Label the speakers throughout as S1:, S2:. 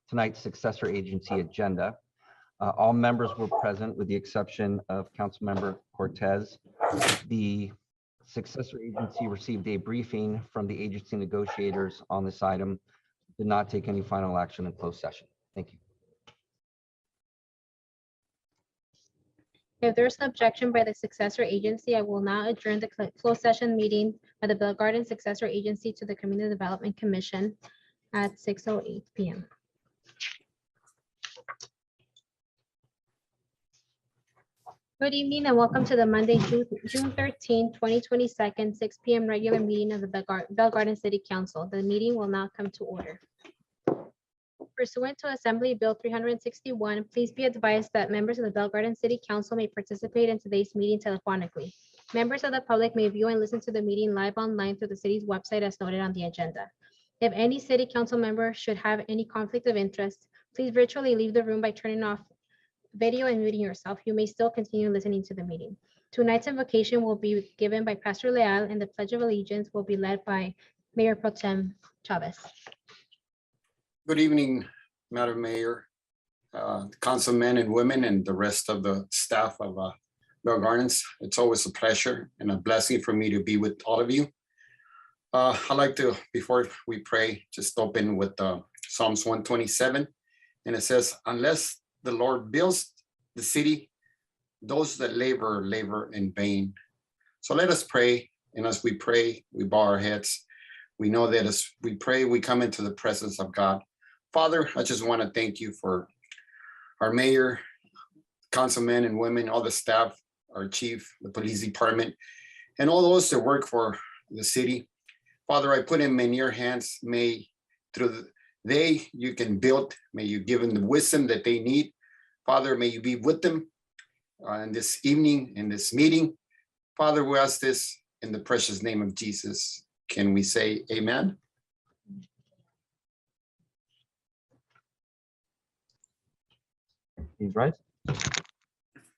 S1: tonight's successor agency agenda. All members were present with the exception of Councilmember Cortez. The successor agency received a briefing from the agency negotiators on this item, did not take any final action in closed session. Thank you.
S2: If there's an objection by the successor agency, I will now adjourn the closed session meeting by the Bell Garden Successor Agency to the Community Development Commission at 6:08 p.m. Good evening and welcome to the Monday, June 13, 2022, 6 p.m. regular meeting of the Bell Garden City Council. The meeting will now come to order. Pursuant to Assembly Bill 361, please be advised that members of the Bell Garden City Council may participate in today's meeting telephonically. Members of the public may view and listen to the meeting live online through the city's website as noted on the agenda. If any city council member should have any conflict of interest, please virtually leave the room by turning off video and muting yourself. You may still continue listening to the meeting. Tonight's invocation will be given by Pastor Leal and the Pledge of Allegiance will be led by Mayor Pro Tem Chavez.
S3: Good evening, Madam Mayor, councilmen and women, and the rest of the staff of Bell Gardens. It's always a pleasure and a blessing for me to be with all of you. I'd like to, before we pray, just open with Psalms 127. And it says, unless the Lord builds the city, those that labor in vain. So let us pray. And as we pray, we bow our heads. We know that as we pray, we come into the presence of God. Father, I just want to thank you for our mayor, councilmen and women, all the staff, our chief, the police department, and all those that work for the city. Father, I put them in your hands. May through you can build, may you give them the wisdom that they need. Father, may you be with them in this evening, in this meeting. Father, we ask this in the precious name of Jesus. Can we say amen?
S4: Please rise.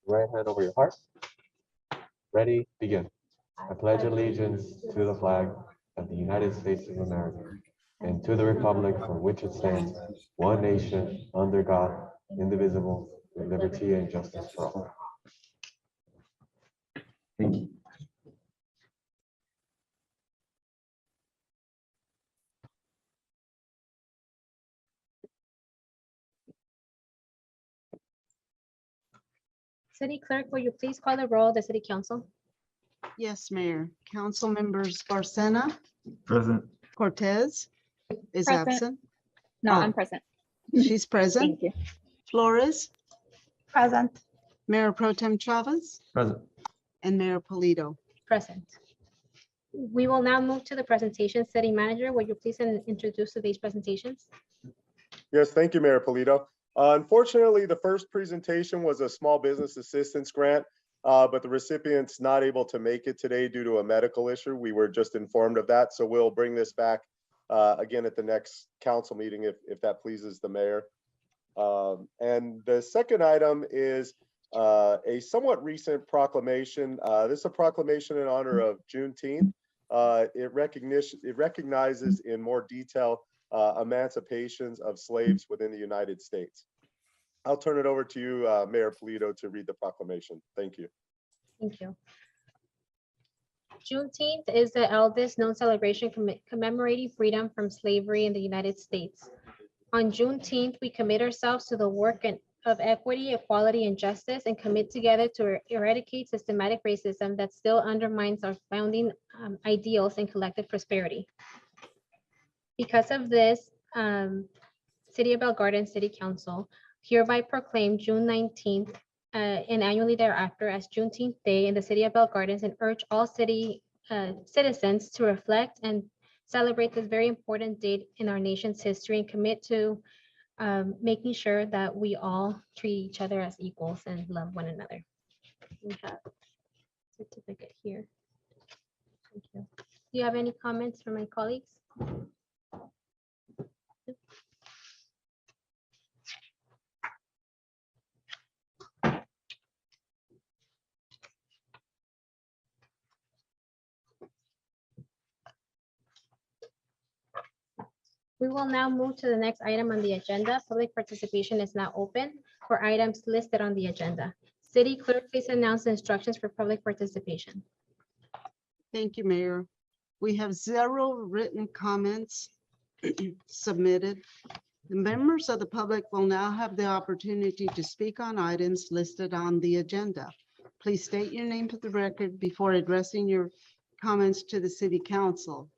S4: Right hand over your heart. Ready, begin. I pledge allegiance to the flag of the United States of America and to the republic for which it stands, one nation, under God, indivisible, with liberty and justice for all.
S1: Thank you.
S2: City Clerk, will you please call the roll of the City Council?
S5: Yes, Mayor. Council members Barcena,
S6: Present.
S5: Cortez is
S7: Present.
S5: absent.
S7: No,
S5: Oh.
S7: I'm present.
S5: She's present.
S7: Thank you.
S5: Flores,
S7: Present.
S5: Mayor Pro Tem Chavez,
S6: Present.
S5: and Mayor Polito.
S2: Present. We will now move to the presentation. City Manager, will you please introduce today's presentations?
S8: Yes, thank you, Mayor Polito. Unfortunately, the first presentation was a small business assistance grant, but the recipient's not able to make it today due to a medical issue. We were just informed of that, so we'll bring this back again at the next council meeting if that pleases the mayor. And the second item is a somewhat recent proclamation. This is a proclamation in honor of Juneteenth. It recognizes in more detail emancipations of slaves within the United States. I'll turn it over to you, Mayor Polito, to read the proclamation. Thank you.
S2: Thank you. Juneteenth is the eldest known celebration commemorating freedom from slavery in the United States. On Juneteenth, we commit ourselves to the work of equity, equality, and justice, and commit together to eradicate systematic racism that still undermines our founding ideals and collective prosperity. Because of this, City of Bell Garden City Council hereby proclaim June 19th and annually thereafter as Juneteenth Day in the City of Bell Gardens, and urge all city citizens to reflect and celebrate this very important date in our nation's history and commit to making sure that we all treat each other as equals and love one another. We have a certificate here. Thank you. Do you have any comments from my colleagues? We will now move to the next item on the agenda. Public participation is now open for items listed on the agenda. City Clerk, please announce the instructions for public participation.
S5: Thank you, Mayor. We have 0 written comments submitted. The members of the public will now have the opportunity to speak on items listed on the agenda. Please state your name for the record before addressing your comments to the City Council.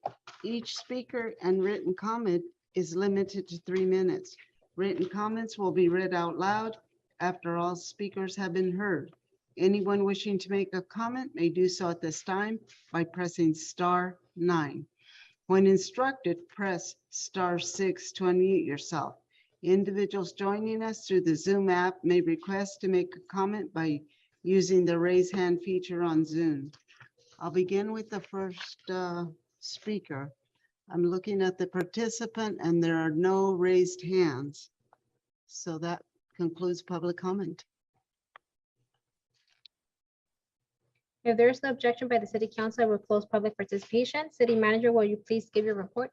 S5: Each speaker and written comment is limited to 3 minutes. Written comments will be read out loud after all speakers have been heard. Anyone wishing to make a comment may do so at this time by pressing *9. When instructed, press *6 to unmute yourself. Individuals joining us through the Zoom app may request to make a comment by using the raise hand feature on Zoom. I'll begin with the first speaker. I'm looking at the participant and there are no raised hands. So that concludes public comment.
S2: If there is no objection by the City Council, I will close public participation. City Manager, will you please give your report?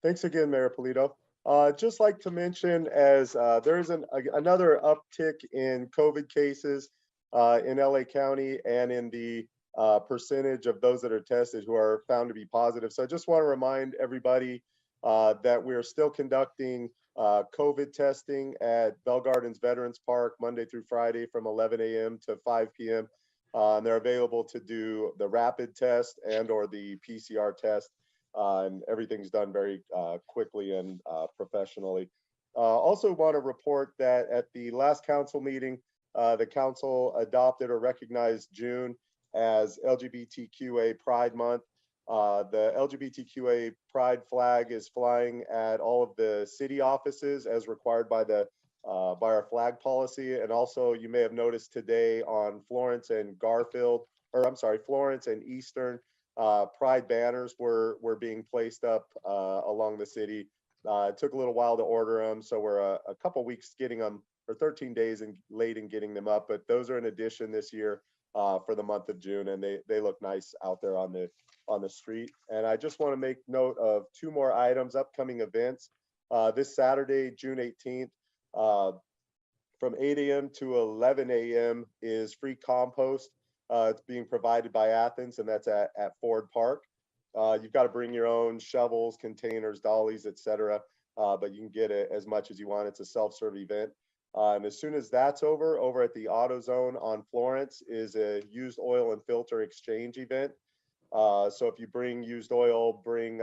S8: Thanks again, Mayor Polito. Just like to mention, as there is another uptick in COVID cases in LA County and in the percentage of those that are tested who are found to be positive. So I just want to remind everybody that we're still conducting COVID testing at Bell Gardens Veterans Park Monday through Friday from 11 a.m. to 5 p.m. And they're available to do the rapid test and or the PCR test. And everything's done very quickly and professionally. Also want to report that at the last council meeting, the council adopted or recognized June as LGBTQA Pride Month. The LGBTQA Pride flag is flying at all of the city offices as required by our flag policy. And also you may have noticed today on Florence and Florence and Eastern, Pride banners were being placed up along the city. It took a little while to order them, so we're a couple weeks getting them, or 13 days late in getting them up. But those are in addition this year for the month of June, and they look nice out there on the street. And I just want to make note of 2 more items, upcoming events. This Saturday, June 18th, from 8 a.m. to 11 a.m. is free compost. It's being provided by Athens, and that's at Ford Park. You've got to bring your own shovels, containers, dollies, etc. But you can get it as much as you want. It's a self-serve event. And as soon as that's over at the AutoZone on Florence is a used oil and filter exchange event. So if you bring used oil, bring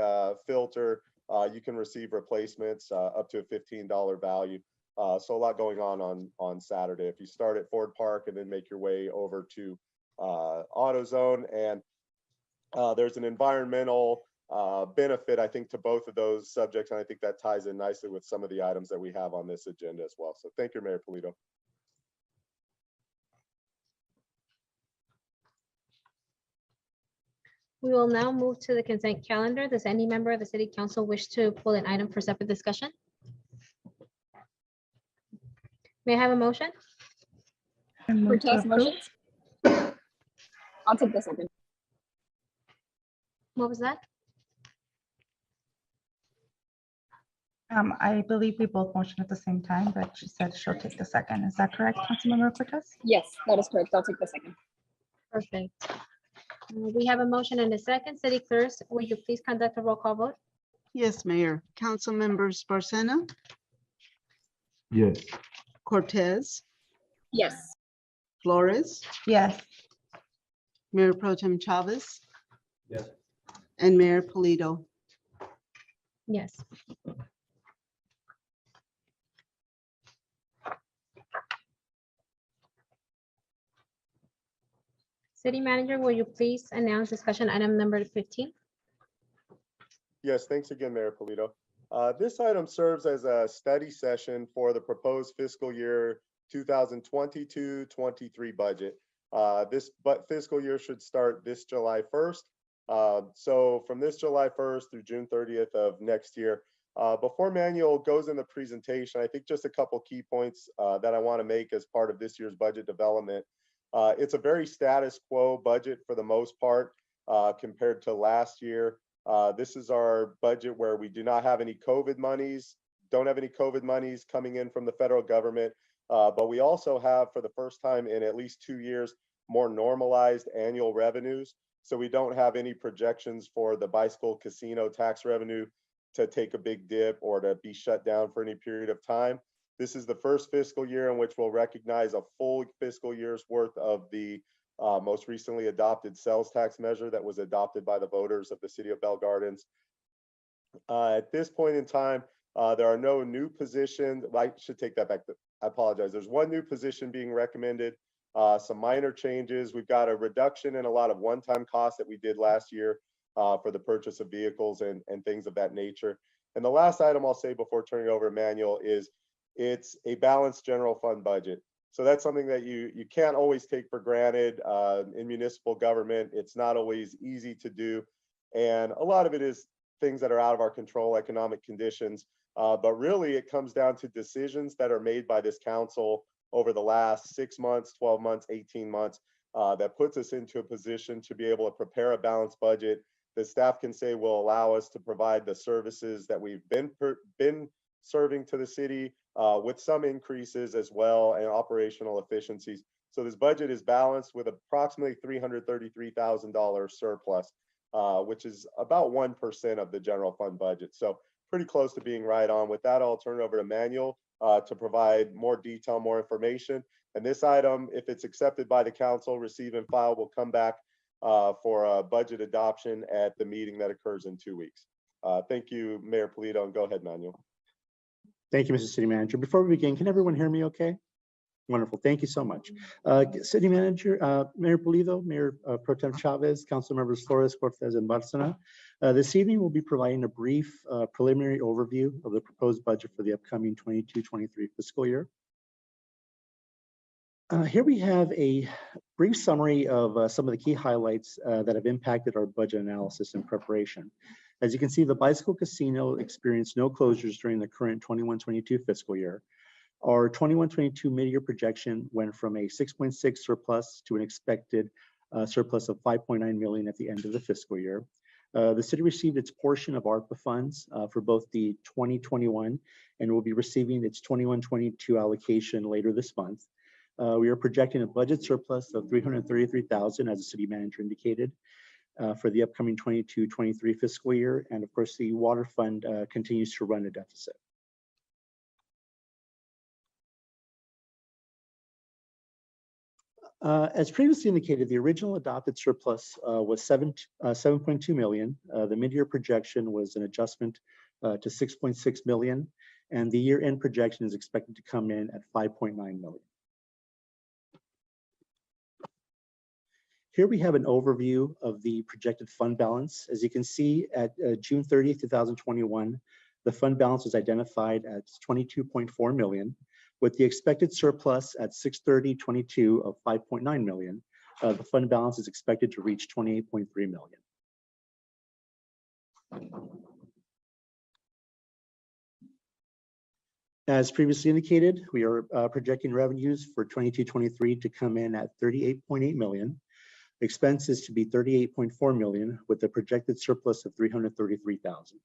S8: filter, you can receive replacements up to a $15 value. So a lot going on Saturday. If you start at Ford Park and then make your way over to AutoZone, and there's an environmental benefit, I think, to both of those subjects, and I think that ties in nicely with some of the items that we have on this agenda as well. So thank you, Mayor Polito.
S2: We will now move to the consent calendar. Does any member of the City Council wish to pull an item for separate discussion? May I have a motion?
S6: Cortez motions. I'll take the second.
S2: What was that?
S7: I believe we both motioned at the same time, but she said she'll take the second. Is that correct, Councilmember Cortez?
S6: Yes, that is correct. I'll take the second.
S2: Perfect. We have a motion and a second. City Clerk, will you please conduct a roll call vote?
S5: Yes, Mayor. Council members Barcena,
S9: Yes.
S5: Cortez,
S6: Yes.
S5: Flores,
S7: Yes.
S5: Mayor Pro Tem Chavez,
S9: Yes.
S5: and Mayor Polito.
S2: Yes. City Manager, will you please announce discussion item number 15?
S8: Yes, thanks again, Mayor Polito. This item serves as a study session for the proposed fiscal year 2022-23 budget. This fiscal year should start this July 1st. So from this July 1st through June 30th of next year, before Manuel goes in the presentation, I think just a couple key points that I want to make as part of this year's budget development. It's a very status quo budget for the most part compared to last year. This is our budget where we do not have any COVID monies, don't have any COVID monies coming in from the federal government, but we also have, for the first time in at least 2 years, more normalized annual revenues. So we don't have any projections for the bicycle casino tax revenue to take a big dip or to be shut down for any period of time. This is the first fiscal year in which we'll recognize a full fiscal year's worth of the most recently adopted sales tax measure that was adopted by the voters of the city of Bell Gardens. At this point in time, there are no new positions. I should take that back. I apologize. There's one new position being recommended, some minor changes. We've got a reduction in a lot of one-time costs that we did last year for the purchase of vehicles and things of that nature. And the last item I'll say before turning it over to Manuel is it's a balanced general fund budget. So that's something that you can't always take for granted in municipal government. It's not always easy to do. And a lot of it is things that are out of our control, economic conditions. But really it comes down to decisions that are made by this council over the last 6 months, 12 months, 18 months, that puts us into a position to be able to prepare a balanced budget. The staff can say will allow us to provide the services that we've been serving to the city with some increases as well and operational efficiencies. So this budget is balanced with approximately $333,000 surplus, which is about 1% of the general fund budget. So pretty close to being right on. With that, I'll turn it over to Manuel to provide more detail, more information. And this item, if it's accepted by the council, receive and file, will come back for a budget adoption at the meeting that occurs in 2 weeks. Thank you, Mayor Polito, and go ahead, Manuel.
S10: Thank you, Mr. City Manager. Before we begin, can everyone hear me okay? Wonderful. Thank you so much. City Manager, Mayor Polito, Mayor Pro Tem Chavez, Council Members Flores, Cortez, and Barcena. This evening, we'll be providing a brief preliminary overview of the proposed budget for the upcoming 22-23 fiscal year. Here we have a brief summary of some of the key highlights that have impacted our budget analysis and preparation. As you can see, the bicycle casino experienced no closures during the current 21-22 fiscal year. Our 21-22 mid-year projection went from a 6.6 surplus to an expected surplus of 5.9 million at the end of the fiscal year. The city received its portion of ARPA funds for both the 2021 and will be receiving its 21-22 allocation later this month. We are projecting a budget surplus of 333,000, as the city manager indicated, for the upcoming 22-23 fiscal year. And of course, the water fund continues to run a deficit. As previously indicated, the original adopted surplus was 7.2 million. The mid-year projection was an adjustment to 6.6 million, and the year-end projection is expected to come in at 5.9 million. Here we have an overview of the projected fund balance. As you can see, at June 30th, 2021, the fund balance was identified at 22.4 million, with the expected surplus at 6/30/22 of 5.9 million. The fund balance is expected to reach 28.3 million. As previously indicated, we are projecting revenues for 22-23 to come in at 38.8 million. Expenses to be 38.4 million, with a projected surplus of 333,000.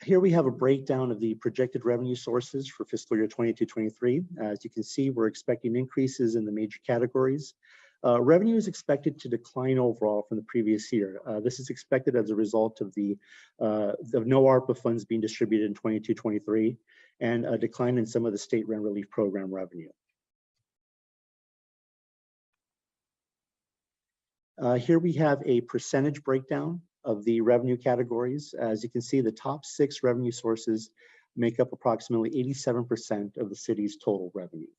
S10: Here we have a breakdown of the projected revenue sources for fiscal year 22-23. As you can see, we're expecting increases in the major categories. Revenue is expected to decline overall from the previous year. This is expected as a result of the no ARPA funds being distributed in 22-23 and a decline in some of the state rent relief program revenue. Here we have a percentage breakdown of the revenue categories. As you can see, the top 6 revenue sources make up approximately 87% of the city's total revenue.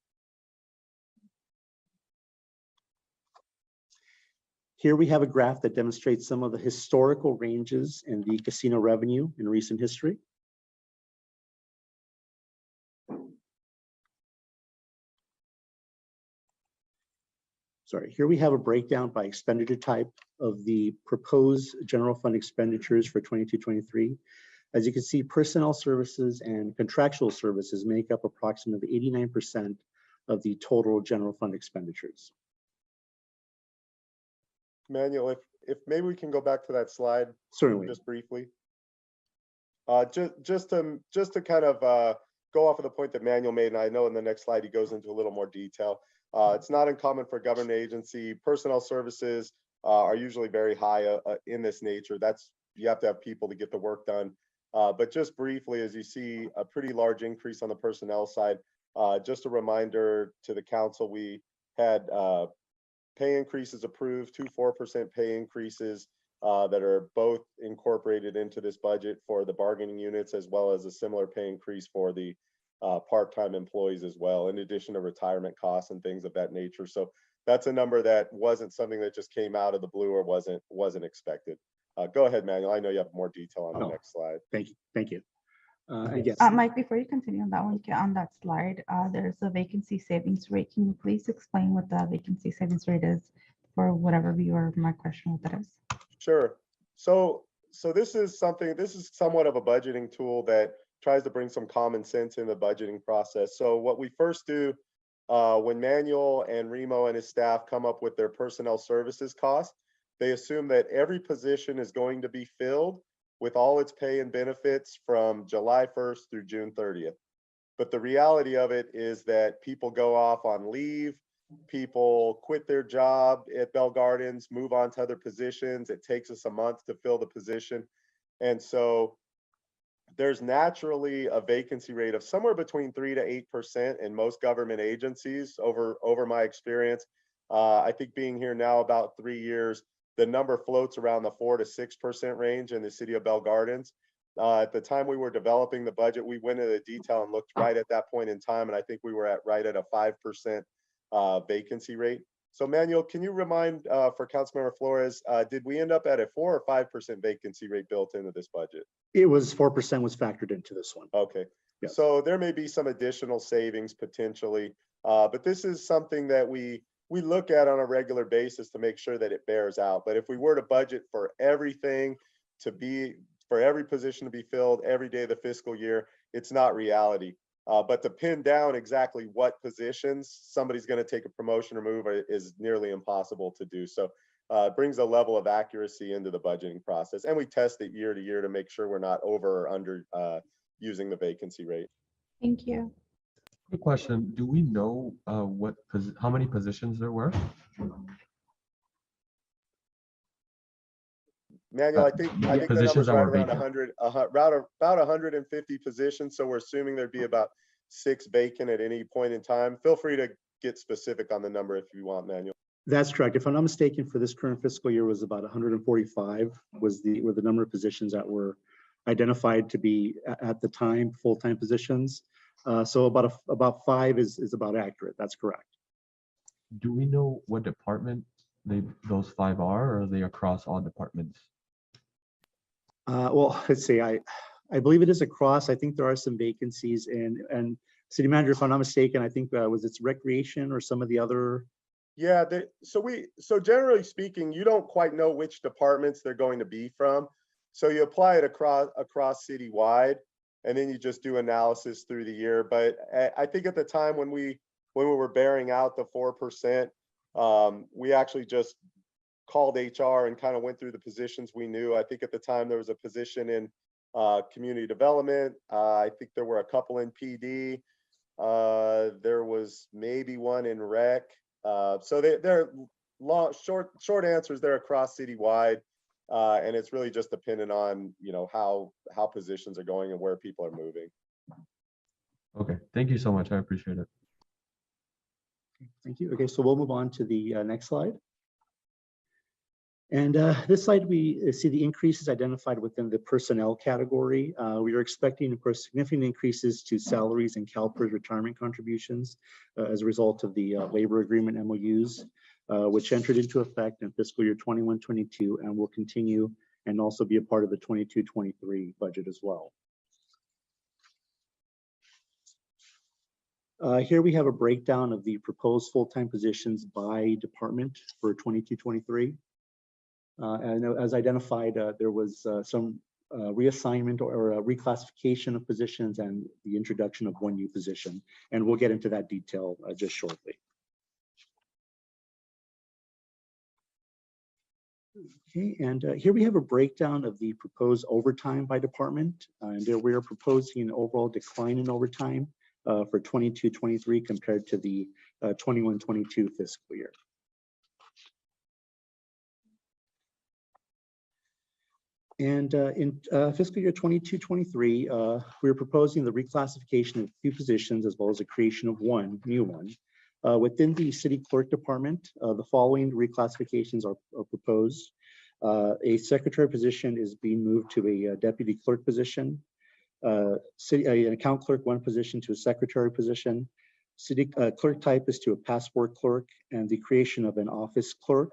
S10: Here we have a graph that demonstrates some of the historical ranges in the casino revenue in recent history. Here we have a breakdown by expenditure type of the proposed general fund expenditures for 22-23. As you can see, personnel services and contractual services make up approximately 89% of the total general fund expenditures.
S8: Manuel, if maybe we can go back to that slide
S10: Certainly.
S8: just briefly. Just to kind of go off of the point that Manuel made, and I know in the next slide he goes into a little more detail. It's not uncommon for government agency personnel services are usually very high in this nature. You have to have people to get the work done. But just briefly, as you see a pretty large increase on the personnel side, just a reminder to the council, we had pay increases approved, 2 4% pay increases that are both incorporated into this budget for the bargaining units, as well as a similar pay increase for the part-time employees as well, in addition to retirement costs and things of that nature. So that's a number that wasn't something that just came out of the blue or wasn't expected. Go ahead, Manuel. I know you have more detail on the next slide.
S10: Thank you. Thank you. I guess.
S7: Mike, before you continue on that one, on that slide, there's a vacancy savings rate. Can you please explain what the vacancy savings rate is for whatever viewer my question what that is?
S8: Sure. So this is somewhat of a budgeting tool that tries to bring some common sense in the budgeting process. So what we first do when Manuel and Remo and his staff come up with their personnel services costs, they assume that every position is going to be filled with all its pay and benefits from July 1st through June 30th. But the reality of it is that people go off on leave, people quit their job at Bell Gardens, move on to other positions. It takes us a month to fill the position. And so there's naturally a vacancy rate of somewhere between 3 to 8% in most government agencies over my experience. I think being here now about 3 years, the number floats around the 4 to 6% range in the city of Bell Gardens. At the time we were developing the budget, we went into detail and looked right at that point in time, and I think we were right at a 5% vacancy rate. So Manuel, can you remind for Councilmember Flores, did we end up at a 4 or 5% vacancy rate built into this budget?
S10: It was 4% was factored into this one.
S8: Okay,
S10: Yes.
S8: So there may be some additional savings potentially, but this is something that we look at on a regular basis to make sure that it bears out. But if we were to budget for everything for every position to be filled every day of the fiscal year, it's not reality. But to pin down exactly what positions somebody's going to take a promotion or move is nearly impossible to do. So it brings a level of accuracy into the budgeting process. And we test it year to year to make sure we're not over or under using the vacancy rate.
S7: Thank you.
S4: Quick question. Do we know how many positions there were?
S8: Manuel, I think the
S4: positions
S8: number's
S4: that
S8: right
S4: were
S8: around
S4: vacant.
S8: about 150 positions. So we're assuming there'd be about 6 vacant at any point in time. Feel free to get specific on the number if you want, Manuel.
S10: That's correct. If I'm not mistaken, for this current fiscal year was about 145 were the number of positions that were identified to be at the time full-time positions. So about 5 is about accurate. That's correct.
S4: Do we know what department those 5 are, or are they across all departments?
S10: Well, let's see. I believe it is across. I think there are some vacancies and City Manager, if I'm not mistaken, I think was it recreation or some of the other.
S8: Yeah, so generally speaking, you don't quite know which departments they're going to be from. So you apply it across citywide, and then you just do analysis through the year. But I think at the time when we were bearing out the 4%, we actually just called HR and kind of went through the positions we knew. I think at the time there was a position in community development. I think there were a couple in PD. There was maybe one in rec. So they're short answers. They're across citywide, and it's really just dependent on how positions are going and where people are moving.
S4: Okay, thank you so much. I appreciate it.
S10: Thank you. Okay, so we'll move on to the next slide. And this slide, we see the increases identified within the personnel category. We are expecting, of course, significant increases to salaries and CalPERS retirement contributions as a result of the labor agreement MOUs, which entered into effect in fiscal year 21-22 and will continue and also be a part of the 22-23 budget as well. Here we have a breakdown of the proposed full-time positions by department for 22-23. And as identified, there was some reassignment or reclassification of positions and the introduction of one new position. And we'll get into that detail just shortly. Okay, and here we have a breakdown of the proposed overtime by department. And there we are proposing an overall decline in overtime for 22-23 compared to the 21-22 fiscal year. And in fiscal year 22-23, we're proposing the reclassification of 2 positions as well as the creation of 1 new one. Within the city clerk department, the following reclassifications are proposed. A secretary position is being moved to a deputy clerk position. An account clerk 1 position to a secretary position. City clerk typist to a passport clerk, and the creation of an office clerk.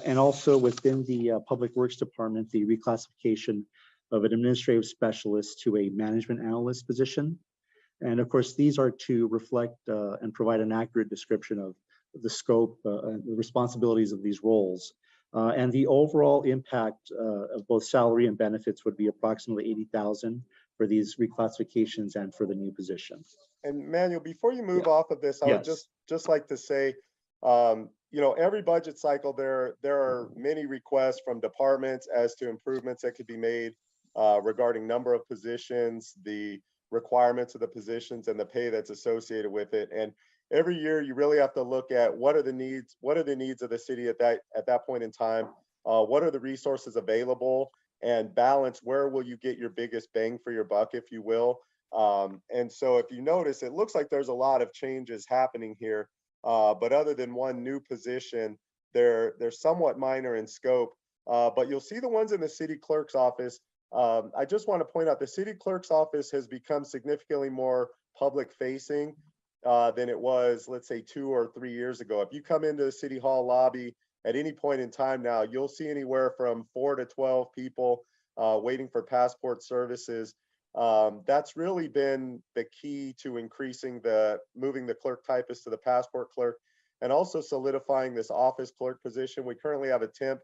S10: And also within the public works department, the reclassification of an administrative specialist to a management analyst position. And of course, these are to reflect and provide an accurate description of the scope and the responsibilities of these roles. And the overall impact of both salary and benefits would be approximately $80,000 for these reclassifications and for the new position.
S8: And Manuel, before you move off of this, I would
S10: Yes.
S8: just like to say, you know, every budget cycle, there are many requests from departments as to improvements that could be made regarding number of positions, the requirements of the positions, and the pay that's associated with it. And every year, you really have to look at what are the needs of the city at that point in time, what are the resources available, and balance where will you get your biggest bang for your buck, if you will. And so if you notice, it looks like there's a lot of changes happening here. But other than 1 new position, they're somewhat minor in scope. But you'll see the ones in the city clerk's office. I just want to point out the city clerk's office has become significantly more public facing than it was, let's say, 2 or 3 years ago. If you come into the city hall lobby at any point in time now, you'll see anywhere from 4 to 12 people waiting for passport services. That's really been the key to moving the clerk typist to the passport clerk, and also solidifying this office clerk position. We currently have a temp.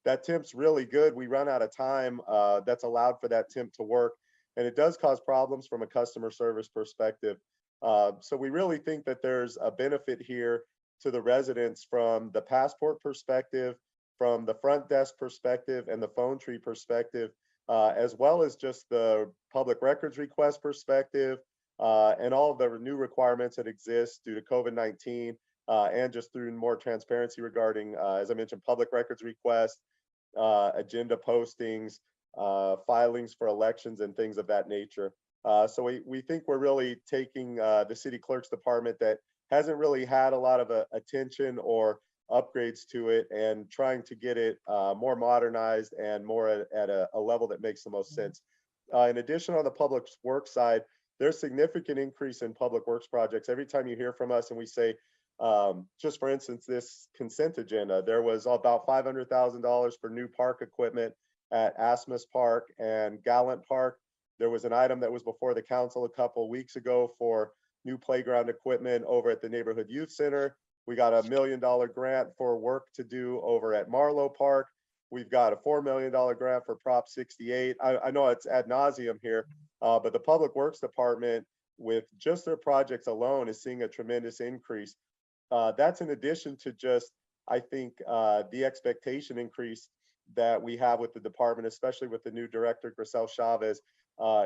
S8: That temp's really good. We run out of time that's allowed for that temp to work, and it does cause problems from a customer service perspective. So we really think that there's a benefit here to the residents from the passport perspective, from the front desk perspective, and the phone tree perspective, as well as just the public records request perspective, and all of the new requirements that exist due to COVID-19, and just through more transparency regarding, as I mentioned, public records requests, agenda postings, filings for elections, and things of that nature. So we think we're really taking the city clerk's department that hasn't really had a lot of attention or upgrades to it, and trying to get it more modernized and more at a level that makes the most sense. In addition, on the public works side, there's significant increase in public works projects. Every time you hear from us and we say, just for instance, this consent agenda, there was about $500,000 for new park equipment at Asmus Park and Gallant Park. There was an item that was before the council a couple of weeks ago for new playground equipment over at the Neighborhood Youth Center. We got a $1 million grant for work to do over at Marlowe Park. We've got a $4 million grant for Prop 68. I know it's ad nauseum here, but the Public Works Department, with just their projects alone, is seeing a tremendous increase. That's in addition to just, I think, the expectation increase that we have with the department, especially with the new director, Grisel Chavez,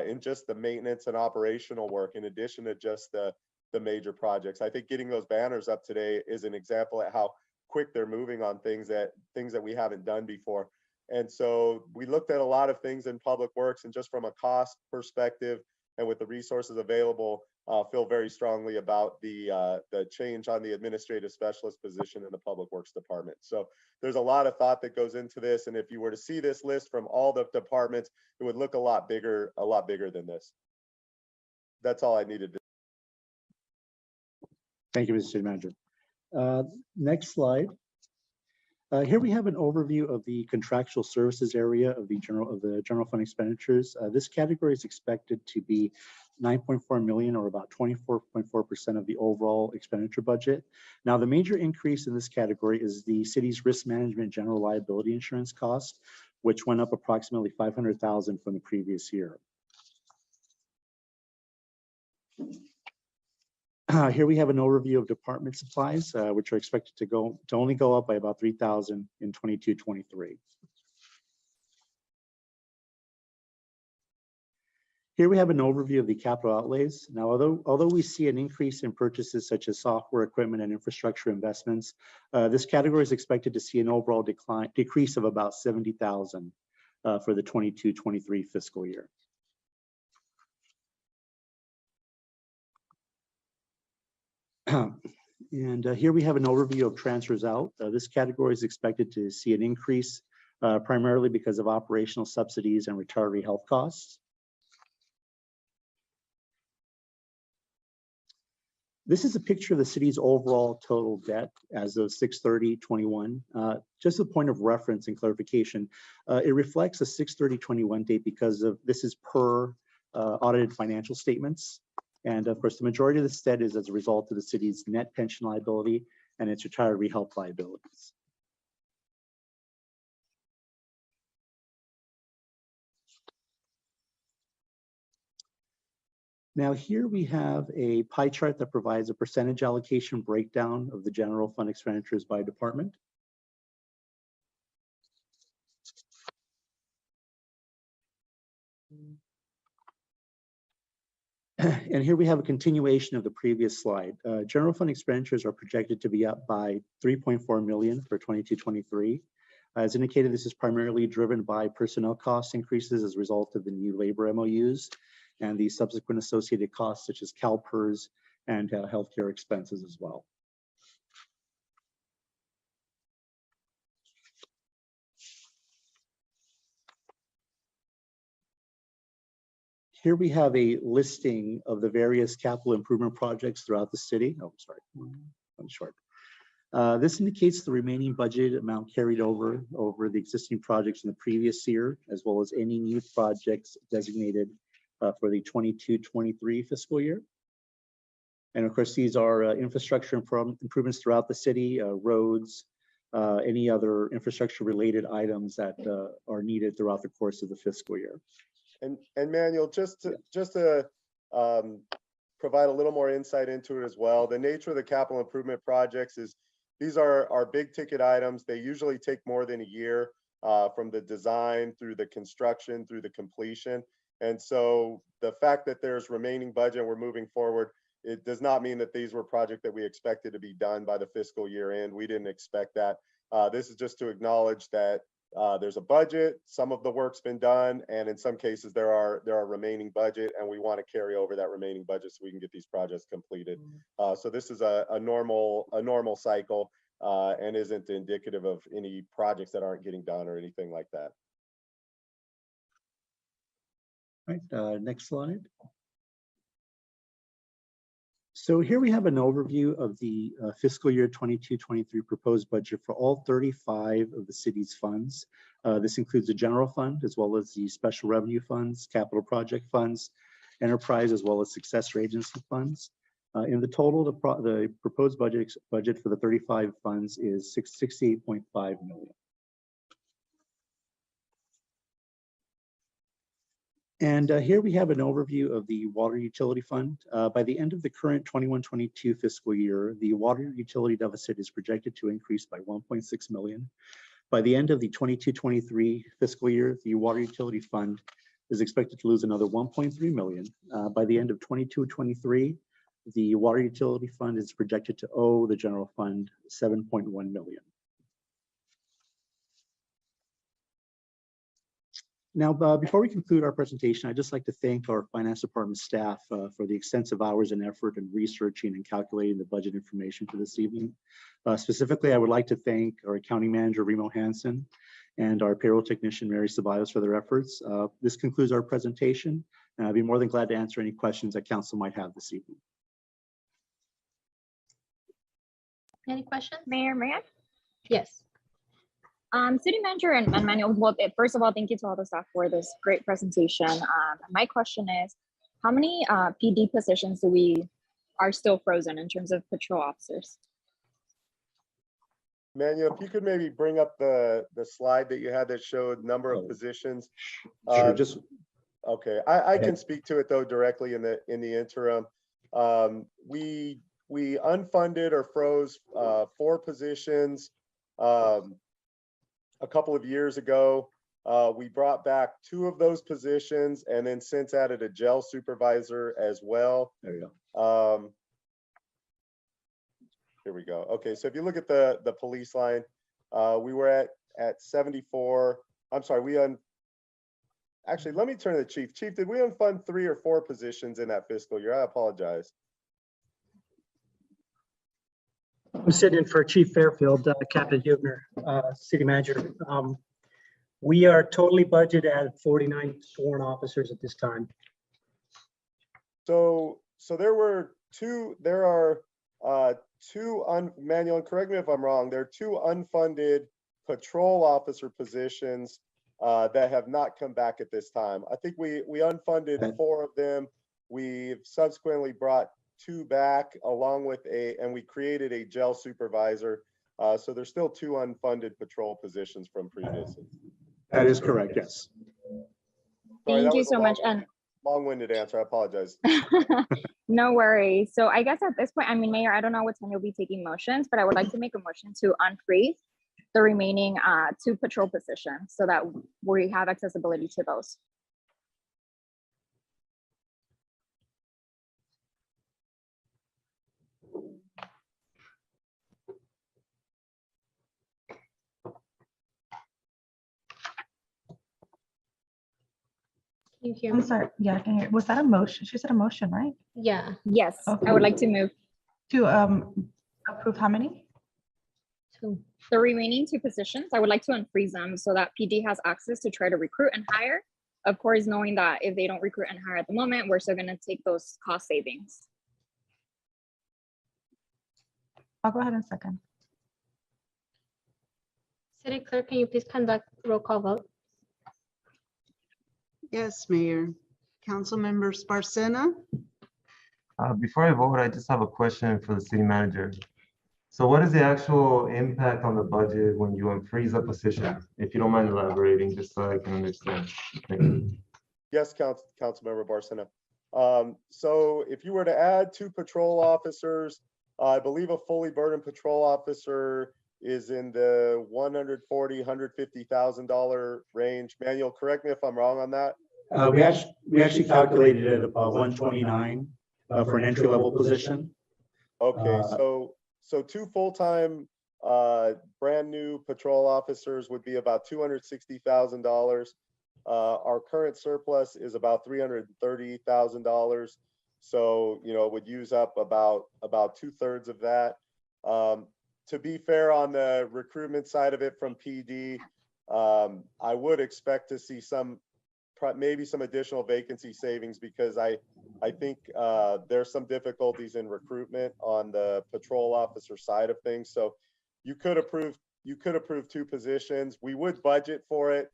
S8: in just the maintenance and operational work, in addition to just the major projects. I think getting those banners up today is an example of how quick they're moving on things that we haven't done before. And so we looked at a lot of things in public works, and just from a cost perspective and with the resources available, feel very strongly about the change on the administrative specialist position in the public works department. So there's a lot of thought that goes into this, and if you were to see this list from all the departments, it would look a lot bigger than this. That's all I needed to.
S10: Thank you, Mr. City Manager. Next slide. Here we have an overview of the contractual services area of the general fund expenditures. This category is expected to be 9.4 million, or about 24.4% of the overall expenditure budget. Now, the major increase in this category is the city's risk management general liability insurance cost, which went up approximately 500,000 from the previous year. Here we have an overview of department supplies, which are expected to only go up by about 3,000 in 22-23. Here we have an overview of the capital outlays. Now, although we see an increase in purchases such as software, equipment, and infrastructure investments, this category is expected to see an overall decrease of about 70,000 for the 22-23 fiscal year. And here we have an overview of transfers out. This category is expected to see an increase primarily because of operational subsidies and retiree health costs. This is a picture of the city's overall total debt as of 6/30/21. Just a point of reference and clarification, it reflects a 6/30/21 date because of this is per audited financial statements. And of course, the majority of this debt is as a result of the city's net pension liability and its retiree health liabilities. Now here we have a pie chart that provides a percentage allocation breakdown of the general fund expenditures by department. And here we have a continuation of the previous slide. General fund expenditures are projected to be up by 3.4 million for 22-23. As indicated, this is primarily driven by personnel cost increases as a result of the new labor MOUs and the subsequent associated costs such as CalPERS and healthcare expenses as well. Here we have a listing of the various capital improvement projects throughout the city. Oh, sorry, I'm short. This indicates the remaining budget amount carried over the existing projects in the previous year, as well as any new projects designated for the 22-23 fiscal year. And of course, these are infrastructure improvements throughout the city, roads, any other infrastructure related items that are needed throughout the course of the fiscal year.
S8: And Manuel, just to provide a little more insight into it as well, the nature of the capital improvement projects is these are big ticket items. They usually take more than a year from the design through the construction through the completion. And so the fact that there's remaining budget and we're moving forward, it does not mean that these were projects that we expected to be done by the fiscal year end. We didn't expect that. This is just to acknowledge that there's a budget, some of the work's been done, and in some cases there are remaining budget, and we want to carry over that remaining budget so we can get these projects completed. So this is a normal cycle and isn't indicative of any projects that aren't getting done or anything like that.
S10: All right, next slide. So here we have an overview of the fiscal year 22-23 proposed budget for all 35 of the city's funds. This includes the general fund, as well as the special revenue funds, capital project funds, enterprise, as well as successor agency funds. In the total, the proposed budget for the 35 funds is $68.5 million. And here we have an overview of the water utility fund. By the end of the current 21-22 fiscal year, the water utility deficit is projected to increase by 1.6 million. By the end of the 22-23 fiscal year, the water utility fund is expected to lose another 1.3 million. By the end of 22-23, the water utility fund is projected to owe the general fund 7.1 million. Now, before we conclude our presentation, I'd just like to thank our finance department staff for the extensive hours and effort in researching and calculating the budget information for this evening. Specifically, I would like to thank our accounting manager, Remo Hansen, and our payroll technician, Mary Ceballos, for their efforts. This concludes our presentation, and I'd be more than glad to answer any questions that council might have this evening.
S2: Any questions?
S6: Mayor, may I?
S2: Yes.
S6: City Manager and Manuel, well, first of all, thank you to all the staff for this great presentation. My question is, how many PD positions are still frozen in terms of patrol officers?
S8: Manuel, if you could maybe bring up the slide that you had that showed number of positions.
S10: Sure,
S8: Okay, I can speak to it though directly in the interim. We unfunded or froze 4 positions a couple of years ago. We brought back 2 of those positions and then since added a jail supervisor as well.
S10: There you go.
S8: Here we go. Okay, so if you look at the police line, we were at 74. I'm sorry, actually, let me turn to the chief. Chief, did we unfund 3 or 4 positions in that fiscal year? I apologize.
S11: I'm sitting in for Chief Fairfield, Captain Hubner, City Manager. We are totally budgeted at 49 sworn officers at this time.
S8: So there are 2 Manuel, and correct me if I'm wrong, there are 2 unfunded patrol officer positions that have not come back at this time. I think we unfunded 4 of them. We've subsequently brought 2 back along with and we created a jail supervisor. So there's still 2 unfunded patrol positions from previously.
S10: That is correct, yes.
S8: Sorry,
S6: Thank you so much. And
S8: long-winded answer, I apologize.
S6: no worries. So I guess at this point, I mean, Mayor, I don't know what time you'll be taking motions, but I would like to make a motion to unfreeze the remaining 2 patrol positions so that we have accessibility to those.
S2: You hear
S7: I'm
S2: me?
S7: sorry. Yeah, I can hear. Was that a motion? She said a motion, right?
S2: Yeah.
S6: Yes,
S7: Okay.
S6: I would like to move
S7: To approve how many?
S2: 2.
S6: the remaining 2 positions. I would like to unfreeze them so that PD has access to try to recruit and hire. Of course, knowing that if they don't recruit and hire at the moment, we're still going to take those cost savings.
S7: I'll go ahead and second.
S2: City Clerk, can you please conduct roll call vote?
S5: Yes, Mayor. Councilmember Sparcena,
S9: Before I vote, I just have a question for the city manager. So what is the actual impact on the budget when you unfreeze a position? If you don't mind elaborating, just so I can understand. Thank you.
S8: Yes, Councilmember Barcena. So if you were to add 2 patrol officers, I believe a fully burdened patrol officer is in the $140,000, $150,000 range. Manuel, correct me if I'm wrong on that.
S10: We actually calculated it about 129 for an entry-level position.
S8: Okay, so 2 full-time brand new patrol officers would be about $260,000. Our current surplus is about $330,000. So, it would use up about 2/3 of that. To be fair on the recruitment side of it from PD, I would expect to see maybe some additional vacancy savings because I think there's some difficulties in recruitment on the patrol officer side of things. So you could approve 2 positions. We would budget for it.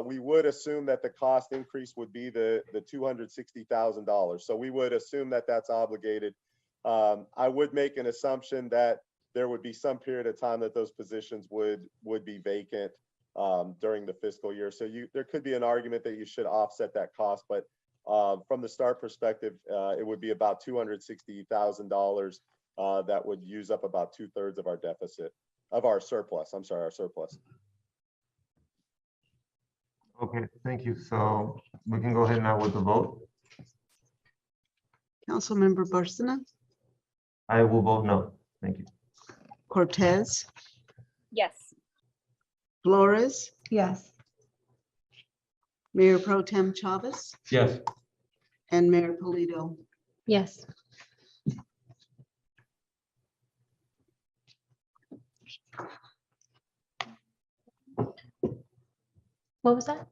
S8: We would assume that the cost increase would be the $260,000. So we would assume that that's obligated. I would make an assumption that there would be some period of time that those positions would be vacant during the fiscal year. So there could be an argument that you should offset that cost, but from the start perspective, it would be about $260,000 that would use up about 2/3 of our deficit, of our surplus. I'm sorry, our surplus.
S9: Okay, thank you. So we can go ahead now with the vote.
S5: Councilmember Barcena,
S9: I will vote no. Thank you.
S5: Cortez,
S6: Yes.
S5: Flores,
S7: Yes.
S5: Mayor Pro Tem Chavez,
S9: Yes.
S5: and Mayor Polito.
S2: Yes. What was that?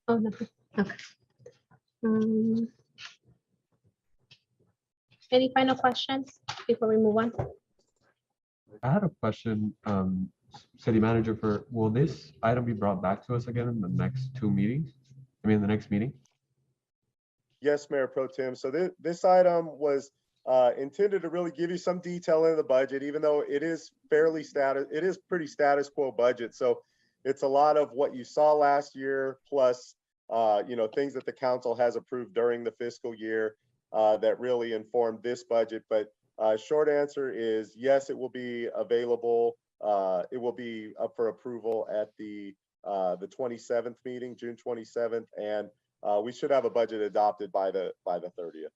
S2: Oh, nothing. Okay. Any final questions before we move on?
S12: I had a question, city manager, will this item be brought back to us again in the next 2 meetings? I mean, the next meeting?
S8: Yes, Mayor Pro Tem. So this item was intended to really give you some detail in the budget, even though it is pretty status quo budget. So it's a lot of what you saw last year, plus things that the council has approved during the fiscal year. that really informed this budget. But short answer is yes, it will be available. It will be up for approval at the 27th meeting, June 27th, and we should have a budget adopted by the 30th.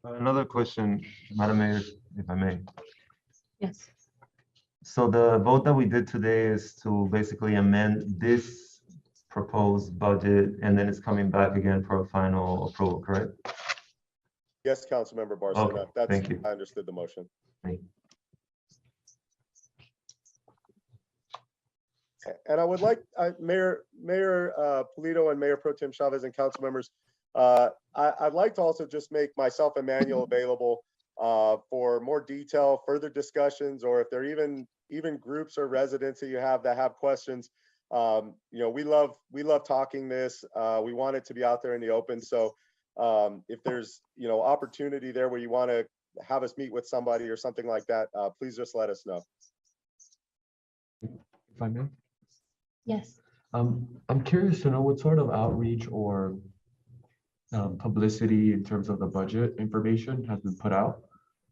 S9: Another question, Madam Mayor, if I may.
S2: Yes.
S9: So the vote that we did today is to basically amend this proposed budget, and then it's coming back again for a final approval, correct?
S8: Yes, Councilmember Barcena.
S9: Okay,
S8: That's,
S9: thank you.
S8: I understood the motion.
S9: Thank you.
S8: And I would like Mayor Polito and Mayor Pro Tem Chavez and council members, I'd like to also just make myself and Manuel available for more detail, further discussions, or if there are even groups or residents that you have that have questions. You know, we love talking this. We want it to be out there in the open. So if there's, you know, opportunity there where you want to have us meet with somebody or something like that, please just let us know.
S12: If I may.
S2: Yes.
S12: I'm curious to know what sort of outreach or publicity in terms of the budget information has been put out,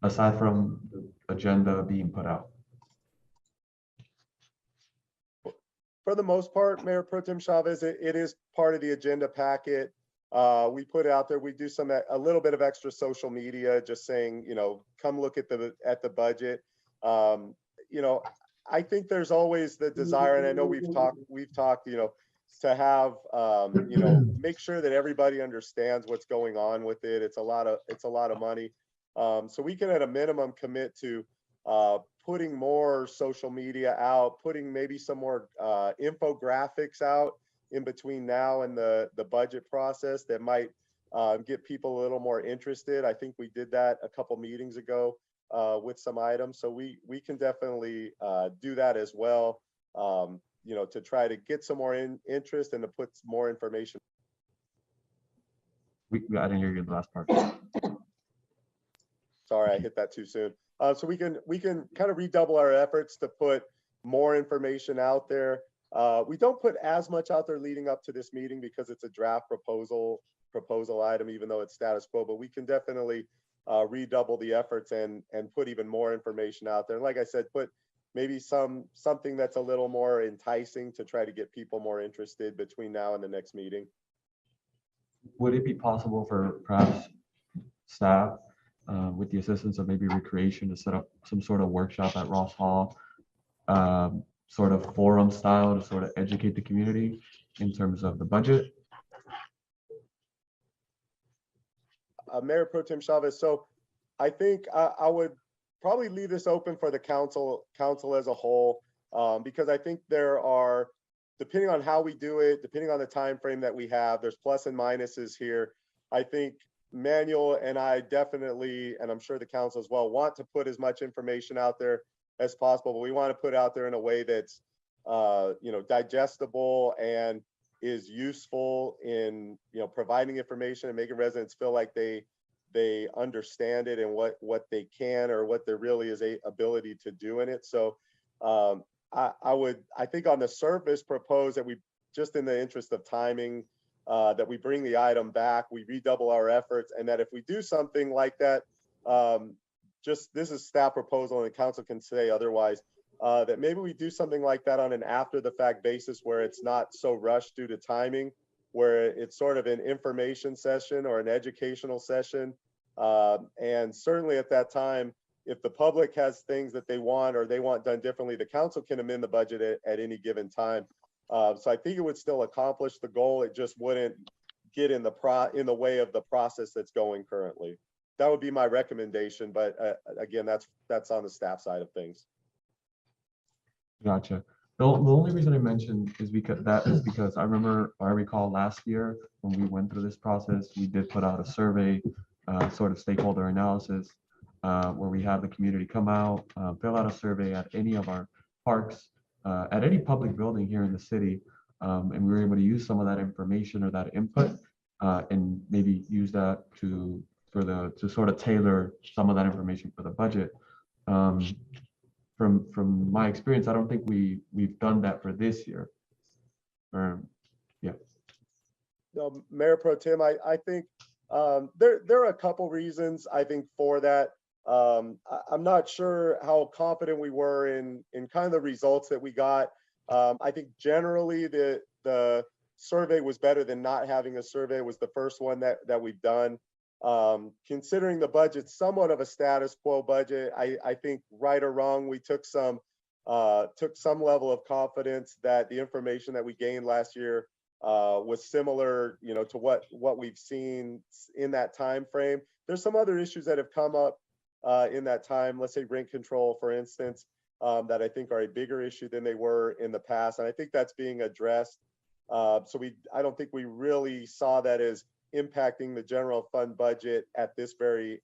S12: aside from the agenda being put out.
S8: For the most part, Mayor Pro Tem Chavez, it is part of the agenda packet. We put it out there. We do a little bit of extra social media, just saying, you know, come look at the budget. You know, I think there's always the desire, and I know we've talked, you know, to have, you know, make sure that everybody understands what's going on with it. It's a lot of money. So we can at a minimum commit to putting more social media out, putting maybe some more infographics out in between now and the budget process that might get people a little more interested. I think we did that a couple meetings ago with some items. So we can definitely do that as well, you know, to try to get some more interest and to put more information.
S12: I didn't hear you the last part.
S8: Sorry, I hit that too soon. So we can kind of redouble our efforts to put more information out there. We don't put as much out there leading up to this meeting because it's a draft proposal item, even though it's status quo, but we can definitely redouble the efforts and put even more information out there. And like I said, put maybe something that's a little more enticing to try to get people more interested between now and the next meeting.
S12: Would it be possible for perhaps staff, with the assistance of maybe Recreation, to set up some sort of workshop at Ross Hall, sort of forum style, to sort of educate the community in terms of the budget?
S8: Mayor Pro Tem Chavez, so I think I would probably leave this open for the council as a whole, because I think there are, depending on how we do it, depending on the time frame that we have, there's plus and minuses here. I think Manuel and I definitely, and I'm sure the council as well, want to put as much information out there as possible, but we want to put out there in a way that's you know, digestible and is useful in, you know, providing information and making residents feel like they understand it and what they can or what there really is a ability to do in it. So I think on the surface propose that we, just in the interest of timing, that we bring the item back, we redouble our efforts, and that if we do something like that, just, this is staff proposal and the council can say otherwise, that maybe we do something like that on an after the fact basis where it's not so rushed due to timing, where it's sort of an information session or an educational session. And certainly at that time, if the public has things that they want or they want done differently, the council can amend the budget at any given time. So I think it would still accomplish the goal. It just wouldn't get in the way of the process that's going currently. That would be my recommendation. But again, that's on the staff side of things.
S12: Gotcha. The only reason I mentioned is because I recall last year when we went through this process, we did put out a survey, sort of stakeholder analysis, where we had the community come out, fill out a survey at any of our parks, at any public building here in the city, and we were able to use some of that information or that input, and maybe use that to sort of tailor some of that information for the budget. From my experience, I don't think we've done that for this year. Yeah.
S8: No, Mayor Pro Tem, I think There are a couple reasons I think for that. I'm not sure how confident we were in kind of the results that we got. I think generally the survey was better than not having a survey. It was the first one that we've done. Considering the budget somewhat of a status quo budget, I think right or wrong, we took some level of confidence that the information that we gained last year was similar, to what we've seen in that time frame. There's some other issues that have come up in that time. Let's say rent control, for instance, that I think are a bigger issue than they were in the past, and I think that's being addressed. I don't think we really saw that as impacting the general fund budget at this very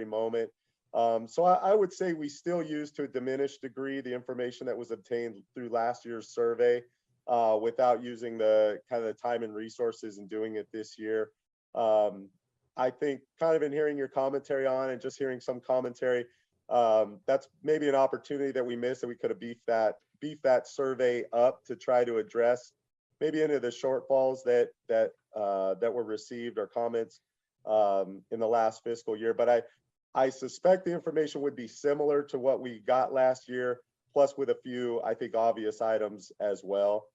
S8: moment. So I would say we still use to a diminished degree the information that was obtained through last year's survey without using the kind of the time and resources in doing it this year. I think kind of in hearing your commentary on and just hearing some commentary, that's maybe an opportunity that we missed, that we could have beefed that survey up to try to address maybe any of the shortfalls that were received or comments in the last fiscal year. But I suspect the information would be similar to what we got last year, plus with a few, I think, obvious items as well.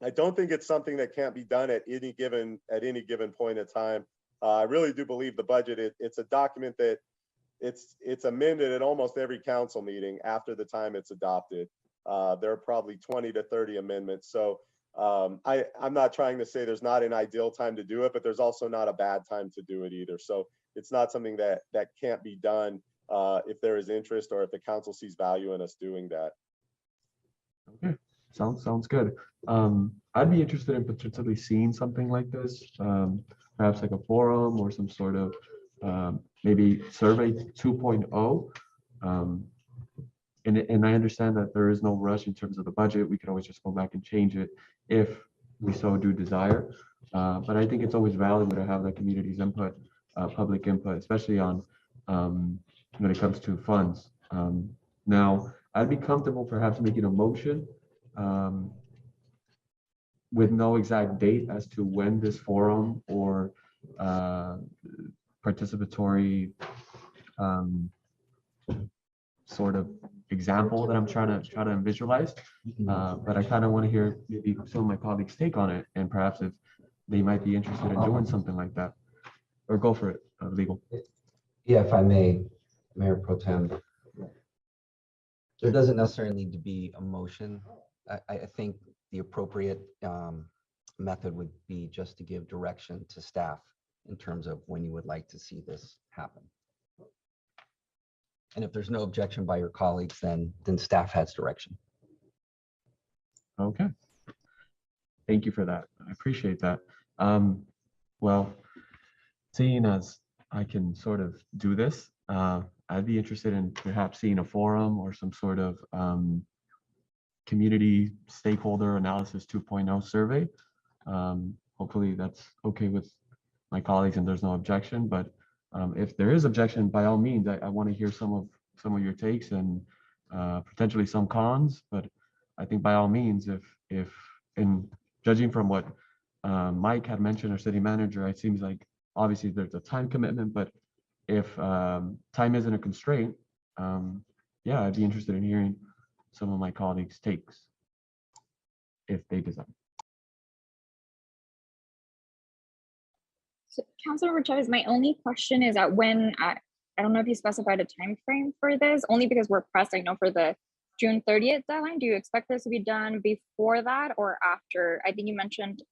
S8: I don't think it's something that can't be done at any given point in time. I really do believe the budget, it's a document that it's amended at almost every council meeting after the time it's adopted. There are probably 20 to 30 amendments. So I'm not trying to say there's not an ideal time to do it, but there's also not a bad time to do it either. So it's not something that can't be done if there is interest or if the council sees value in us doing that.
S12: Okay, sounds good. I'd be interested in potentially seeing something like this, perhaps like a forum or some sort of maybe survey 2.0. And I understand that there is no rush in terms of the budget. We could always just go back and change it if we so do desire. But I think it's always valuable to have the community's input, public input, especially on when it comes to funds. Now, I'd be comfortable perhaps making a motion with no exact date as to when this forum or participatory sort of example that I'm trying to visualize, but I kind of want to hear maybe some of my colleagues' take on it, and perhaps if they might be interested in doing something like that, or go for it, legal.
S1: Yeah, if I may, Mayor Pro Tem. There doesn't necessarily need to be a motion. I think the appropriate method would be just to give direction to staff in terms of when you would like to see this happen. And if there's no objection by your colleagues, then staff has direction.
S12: Okay. Thank you for that. I appreciate that. Well, seeing as I can sort of do this, I'd be interested in perhaps seeing a forum or some sort of community stakeholder analysis 2.0 survey. Hopefully that's okay with my colleagues and there's no objection, but if there is objection, by all means, I want to hear some of your takes and potentially some cons, but I think by all means, if in judging from what Mike had mentioned, our city manager, it seems like obviously there's a time commitment, but if time isn't a constraint, yeah, I'd be interested in hearing some of my colleagues' takes if they desire.
S6: So, Councilor Chavez, my only question is that when I don't know if you specified a time frame for this, only because we're pressed, I know, for the June 30th deadline. Do you expect this to be done before that or after? I think you mentioned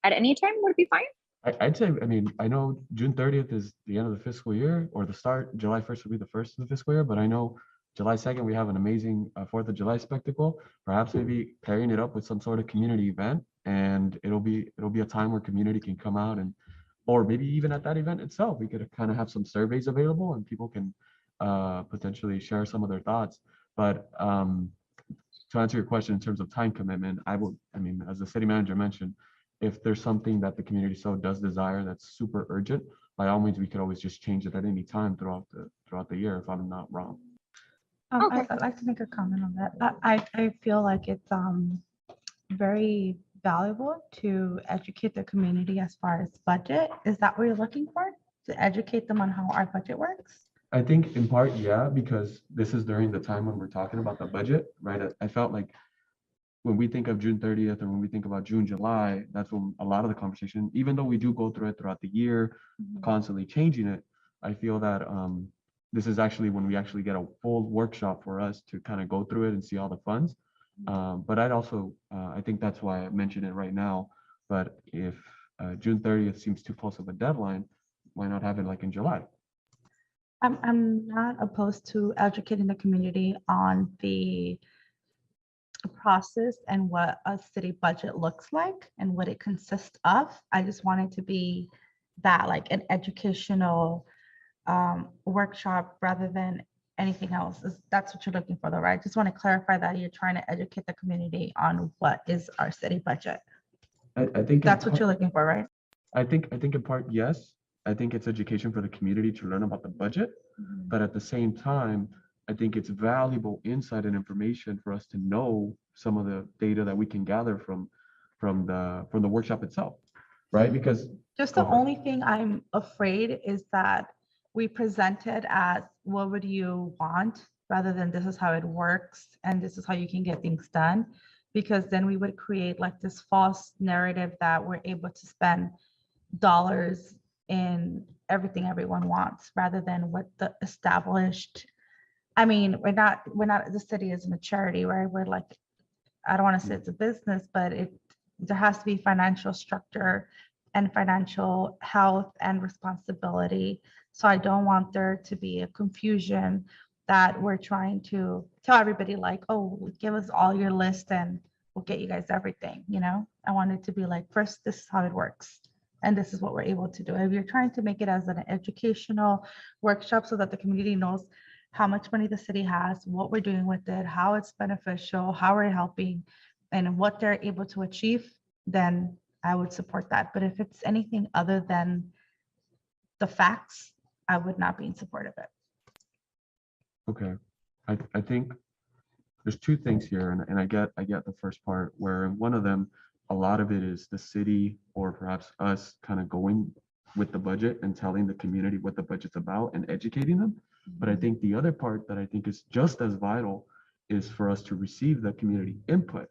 S6: at any time would it be fine?
S12: I'd say, I mean, I know June 30th is the end of the fiscal year, or the start. July 1st will be the first of the fiscal year, but I know July 2nd, we have an amazing 4th of July spectacle. Perhaps maybe pairing it up with some sort of community event, and it'll be a time where community can come out, and or maybe even at that event itself, we could kind of have some surveys available and people can potentially share some of their thoughts. But to answer your question in terms of time commitment, I mean, as the city manager mentioned, if there's something that the community so does desire that's super urgent, by all means, we could always just change it at any time throughout the year, if I'm not wrong.
S6: Okay.
S7: I'd like to make a comment on that. I feel like it's very valuable to educate the community as far as budget? Is that what you're looking for? To educate them on how our budget works?
S12: I think in part, yeah, because this is during the time when we're talking about the budget, right? I felt like when we think of June 30th and when we think about June, July, that's when a lot of the conversation, even though we do go through it throughout the year, constantly changing it, I feel that this is actually when we actually get a full workshop for us to kind of go through it and see all the funds. But I'd also, I think that's why I mentioned it right now. But if June 30th seems too close of a deadline, why not have it like in July?
S7: I'm not opposed to educating the community on the process and what a city budget looks like and what it consists of. I just want it to be that, like an educational workshop rather than anything else. That's what you're looking for though, right? Just want to clarify that you're trying to educate the community on what is our city budget.
S12: I think
S7: That's what you're looking for, right?
S12: I think in part, yes. I think it's education for the community to learn about the budget, but at the same time, I think it's valuable insight and information for us to know some of the data that we can gather from the workshop itself, right? Because
S7: just the only thing I'm afraid is that we present it as what would you want rather than this is how it works and this is how you can get things done, because then we would create like this false narrative that we're able to spend dollars in everything everyone wants rather than what the established. I mean, we're not, the city isn't a charity, right? We're like, I don't want to say it's a business, but there has to be financial structure and financial health and responsibility. So I don't want there to be a confusion that we're trying to tell everybody like, oh, give us all your list and we'll get you guys everything, you know? I want it to be like, first, this is how it works. And this is what we're able to do. If you're trying to make it as an educational workshop so that the community knows how much money the city has, what we're doing with it, how it's beneficial, how we're helping, and what they're able to achieve, then I would support that. But if it's anything other than the facts, I would not be in support of it.
S12: okay, I think there's two things here, and I get the first part where in one of them, a lot of it is the city or perhaps us kind of going with the budget and telling the community what the budget's about and educating them. But I think the other part that I think is just as vital is for us to receive the community input,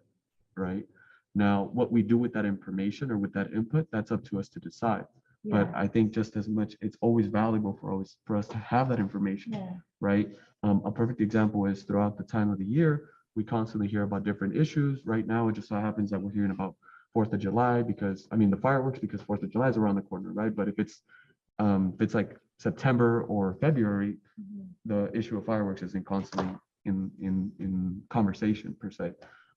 S12: right? Now, what we do with that information or with that input, that's up to us to decide. But I think just as much, it's always valuable for us to have that information, right? A perfect example is throughout the time of the year, we constantly hear about different issues. Right now, it just so happens that we're hearing about 4th of July because, I mean, the fireworks because 4th of July is around the corner, right? But if it's like September or February, the issue of fireworks isn't constantly in conversation per se.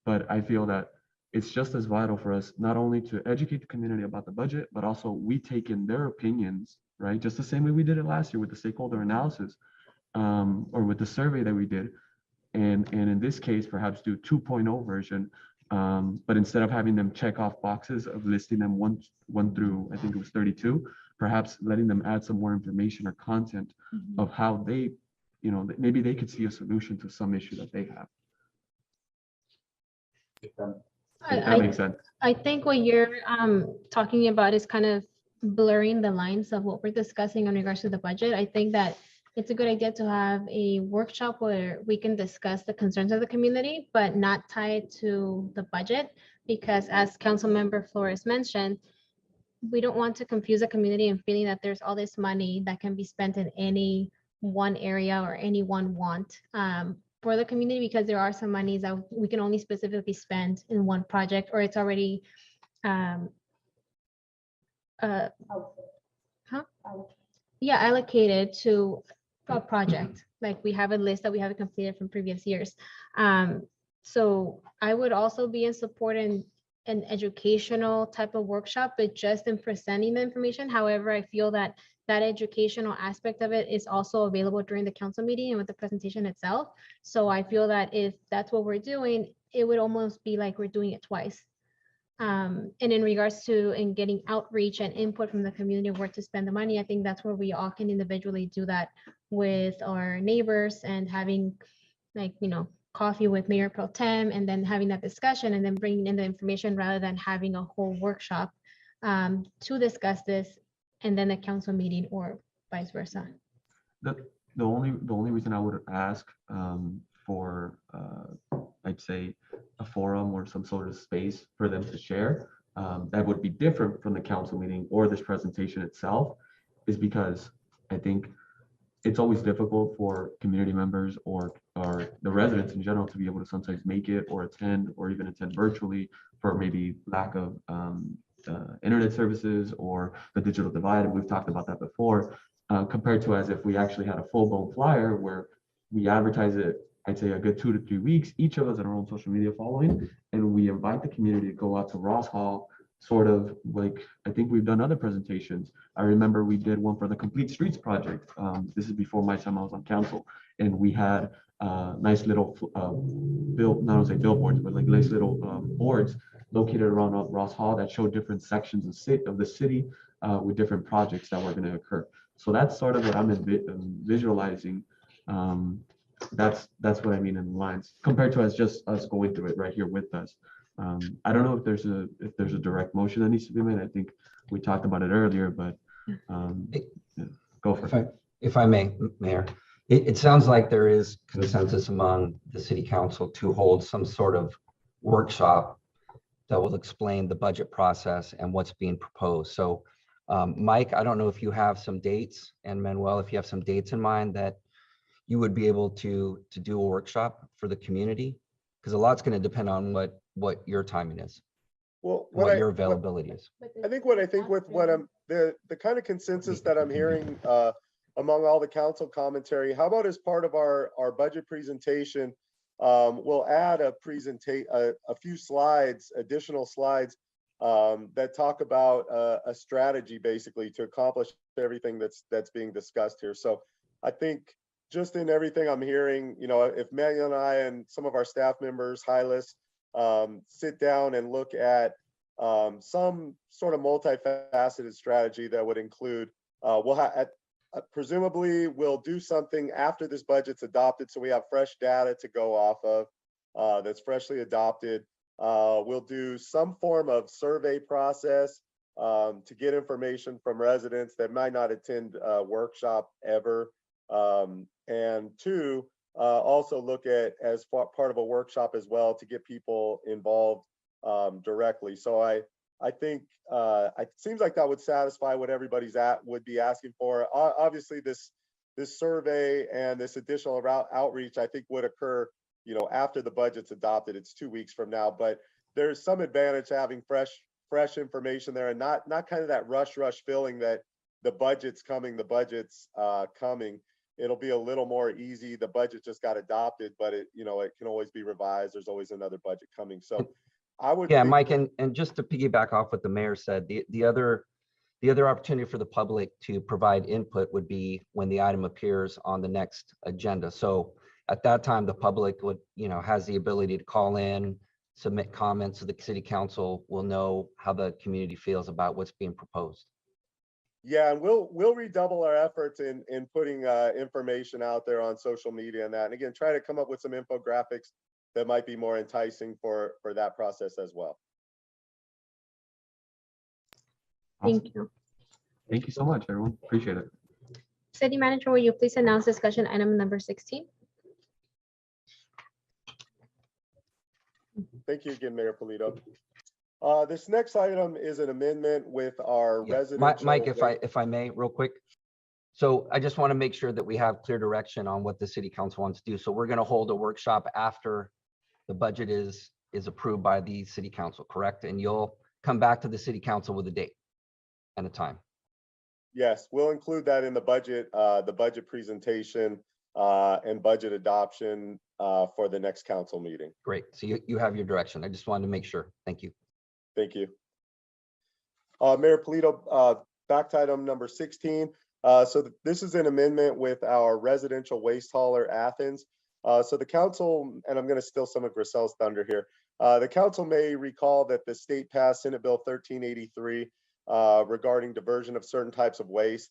S12: But I feel that it's just as vital for us not only to educate the community about the budget, but also we take in their opinions, right? Just the same way we did it last year with the stakeholder analysis or with the survey that we did. And in this case, perhaps do 2.0 version, but instead of having them check off boxes of listing them one through, I think it was 32, perhaps letting them add some more information or content of how they, you know, maybe they could see a solution to some issue that they have. That makes sense.
S2: I think what you're talking about is kind of blurring the lines of what we're discussing in regards to the budget. I think that it's a good idea to have a workshop where we can discuss the concerns of the community, but not tied to the budget, because as Councilmember Flores mentioned, we don't want to confuse the community and feeling that there's all this money that can be spent in any one area or any one want for the community, because there are some monies that we can only specifically spend in one project, or it's already allocated to a project. Like we have a list that we haven't completed from previous years. So I would also be in support in an educational type of workshop, but just in presenting the information. However, I feel that that educational aspect of it is also available during the council meeting and with the presentation itself. So I feel that if that's what we're doing, it would almost be like we're doing it twice. And in regards to getting outreach and input from the community where to spend the money, I think that's where we all can individually do that with our neighbors and having, like, you know, coffee with Mayor Pro Tem and then having that discussion and then bringing in the information rather than having a whole workshop to discuss this and then a council meeting or vice versa.
S12: The only reason I would ask for I'd say a forum or some sort of space for them to share that would be different from the council meeting or this presentation itself is because I think it's always difficult for community members or the residents in general to be able to sometimes make it or attend or even attend virtually for maybe lack of internet services or the digital divide. And we've talked about that before, compared to as if we actually had a full-blown flyer where we advertise it, I'd say a good 2 to 3 weeks, each of us in our own social media following, and we invite the community to go out to Ross Hall, sort of like, I think we've done other presentations. I remember we did one for the Complete Streets Project. This is before my time I was on council, and we had nice little not only billboards, but like nice little boards located around Ross Hall that showed different sections of the city with different projects that were going to occur. So that's sort of what I'm visualizing. That's what I mean in the lines compared to as just us going through it right here with us. I don't know if there's a direct motion that needs to be made. I think we talked about it earlier, but yeah, go for it.
S1: If I may, Mayor, it sounds like there is consensus among the city council to hold some sort of workshop that will explain the budget process and what's being proposed. So Mike, I don't know if you have some dates, and Manuel, if you have some dates in mind that you would be able to do a workshop for the community, because a lot's going to depend on what your timing is,
S8: Well,
S1: what your availability is.
S8: I think what I'm the kind of consensus that I'm hearing among all the council commentary, how about as part of our budget presentation, we'll add a few slides, additional slides that talk about a strategy basically to accomplish everything that's being discussed here. So I think just in everything I'm hearing, if Manuel and I and some of our staff members, Hylas, sit down and look at some sort of multifaceted strategy that would include, presumably we'll do something after this budget's adopted, so we have fresh data to go off of that's freshly adopted. We'll do some form of survey process to get information from residents that might not attend a workshop ever. And two, also look at as part of a workshop as well to get people involved directly. So I think it seems like that would satisfy what everybody's would be asking for. Obviously, this survey and this additional outreach, I think, would occur, after the budget's adopted. It's 2 weeks from now, but there's some advantage to having fresh information there and not kind of that rush feeling that the budget's coming. It'll be a little more easy. The budget just got adopted, but it can always be revised. There's always another budget coming. So I would.
S1: Yeah, Mike, and just to piggyback off what the mayor said, the other opportunity for the public to provide input would be when the item appears on the next agenda. So at that time, the public would, has the ability to call in, submit comments, so the city council will know how the community feels about what's being proposed.
S8: Yeah, and we'll redouble our efforts in putting information out there on social media and that. And again, try to come up with some infographics that might be more enticing for that process as well.
S2: Thank you.
S12: Thank you so much, everyone. Appreciate it.
S2: City Manager, will you please announce discussion item number 16?
S8: Thank you again, Mayor Polito. This next item is an amendment with our residential.
S1: Mike, if I may, real quick. So I just want to make sure that we have clear direction on what the city council wants to do. So we're going to hold a workshop after the budget is approved by the city council, correct? And you'll come back to the city council with a date and a time.
S8: Yes, we'll include that in the budget presentation and budget adoption for the next council meeting.
S1: Great. So you have your direction. I just wanted to make sure. Thank you.
S8: Thank you. Mayor Polito, back to item number 16. So this is an amendment with our residential waste hauler, Athens. So the council, and I'm going to steal some of Grisel's thunder here. The council may recall that the state passed Senate Bill 1383 regarding diversion of certain types of waste.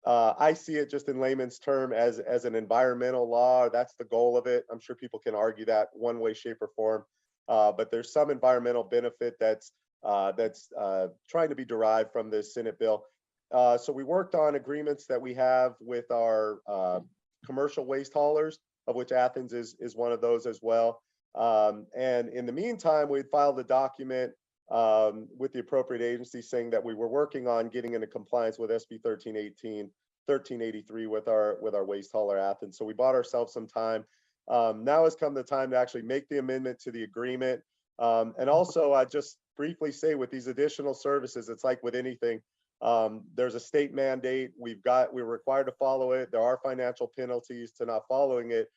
S8: I see it just in layman's term as an environmental law. That's the goal of it. I'm sure people can argue that one way, shape, or form, but there's some environmental benefit that's trying to be derived from this Senate bill. So we worked on agreements that we have with our commercial waste haulers, of which Athens is one of those as well. And in the meantime, we filed a document with the appropriate agency saying that we were working on getting into compliance with SB 1383 with our waste hauler Athens. So we bought ourselves some time. Now has come the time to actually make the amendment to the agreement. And also, I just briefly say with these additional services, it's like with anything, there's a state mandate. We're required to follow it. There are financial penalties to not following it.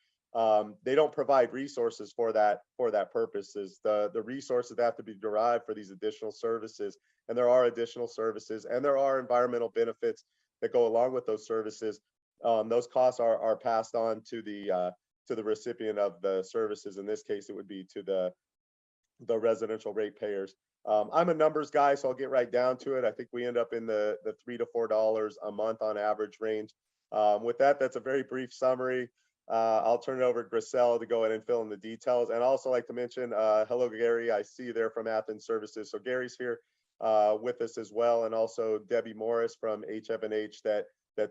S8: They don't provide resources for that purposes. The resources have to be derived for these additional services, and there are additional services, and there are environmental benefits that go along with those services. Those costs are passed on to the recipient of the services. In this case, it would be to the residential ratepayers. I'm a numbers guy, so I'll get right down to it. I think we end up in the $3 to $4 a month on average range. With that, that's a very brief summary. I'll turn it over to Grisel to go ahead and fill in the details. And I also like to mention, hello, Gary. I see you there from Athens Services. So Gary's here with us as well. And also Debbie Morris from HF&H that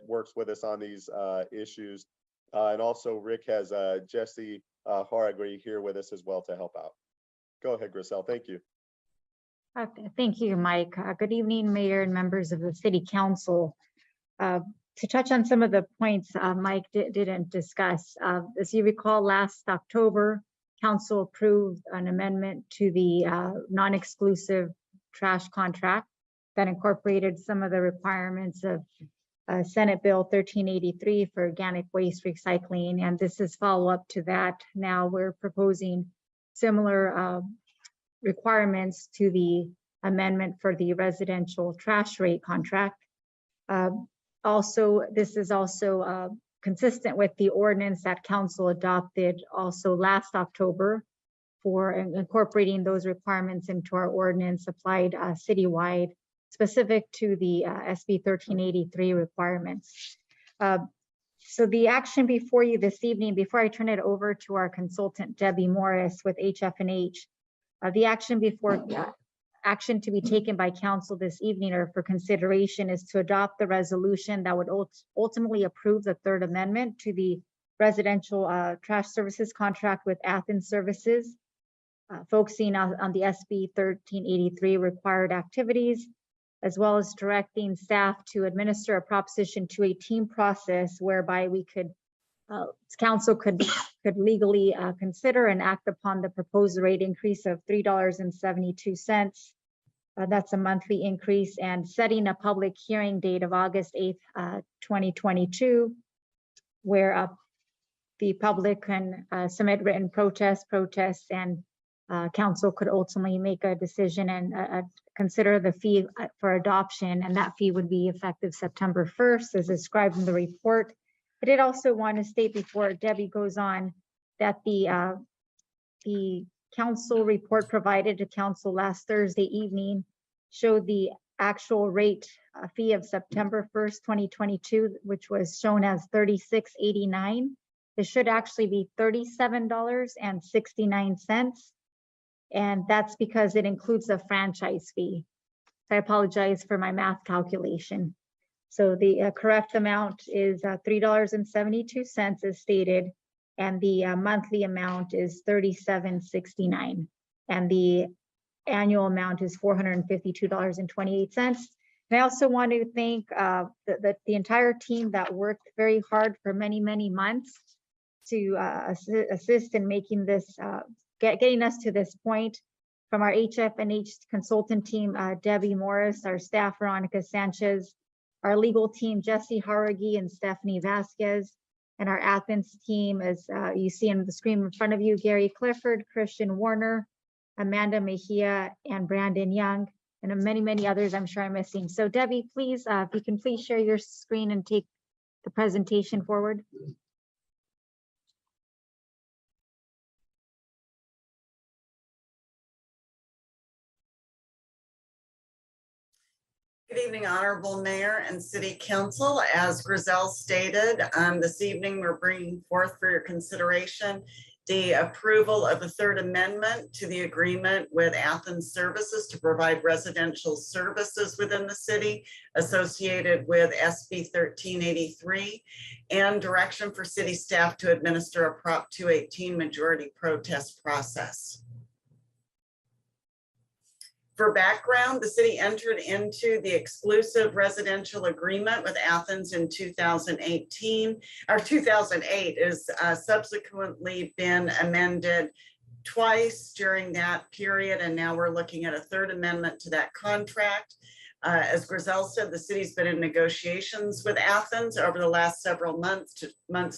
S8: works with us on these issues. And also Rick has Jesse Haragri here with us as well to help out. Go ahead, Grisel. Thank you.
S13: Thank you, Mike. Good evening, Mayor and members of the City Council. To touch on some of the points Mike didn't discuss, as you recall, last October, Council approved an amendment to the non-exclusive trash contract that incorporated some of the requirements of Senate Bill 1383 for organic waste recycling, and this is follow-up to that. Now we're proposing similar requirements to the amendment for the residential trash rate contract. Also, this is also consistent with the ordinance that Council adopted also last October for incorporating those requirements into our ordinance applied citywide, specific to the SB 1383 requirements. So the action before you this evening, before I turn it over to our consultant, Debbie Morris with HF&H, the action to be taken by Council this evening or for consideration is to adopt the resolution that would ultimately approve the third amendment to the residential trash services contract with Athens Services, focusing on the SB 1383 required activities, as well as directing staff to administer a Proposition 218 process whereby we could Council could legally consider and act upon the proposed rate increase of $3.72. That's a monthly increase, and setting a public hearing date of August 8th, 2022, where the public can submit written protests, and Council could ultimately make a decision and consider the fee for adoption, and that fee would be effective September 1st, as described in the report. I did also want to state before Debbie goes on that the Council report provided to Council last Thursday evening showed the actual rate fee of September 1st, 2022, which was shown as $36.89. It should actually be $37.69. And that's because it includes a franchise fee. I apologize for my math calculation. So the correct amount is $3.72 as stated, and the monthly amount is $37.69, and the annual amount is $452.28. And I also want to thank the entire team that worked very hard for many, many months to assist in making this, getting us to this point. From our HF&H consultant team, Debbie Morris, our staff, Veronica Sanchez, our legal team, Jesse Haragi and Stephanie Vasquez, and our Athens team, as you see on the screen in front of you, Gary Clifford, Christian Warner, Amanda Mejia, and Brandon Young, and many, many others I'm sure I'm missing. So Debbie, please, if you can please share your screen and take the presentation forward.
S14: Good evening, Honorable Mayor and City Council. As Griselle stated, this evening we're bringing forth for your consideration the approval of the third amendment to the agreement with Athens Services to provide residential services within the city associated with SB 1383 and direction for city staff to administer a Prop 218 majority protest process. For background, the city entered into the exclusive residential agreement with Athens in 2018, or 2008 is subsequently been amended twice during that period. And now we're looking at a third amendment to that contract. As Griselle said, the city's been in negotiations with Athens over the last several months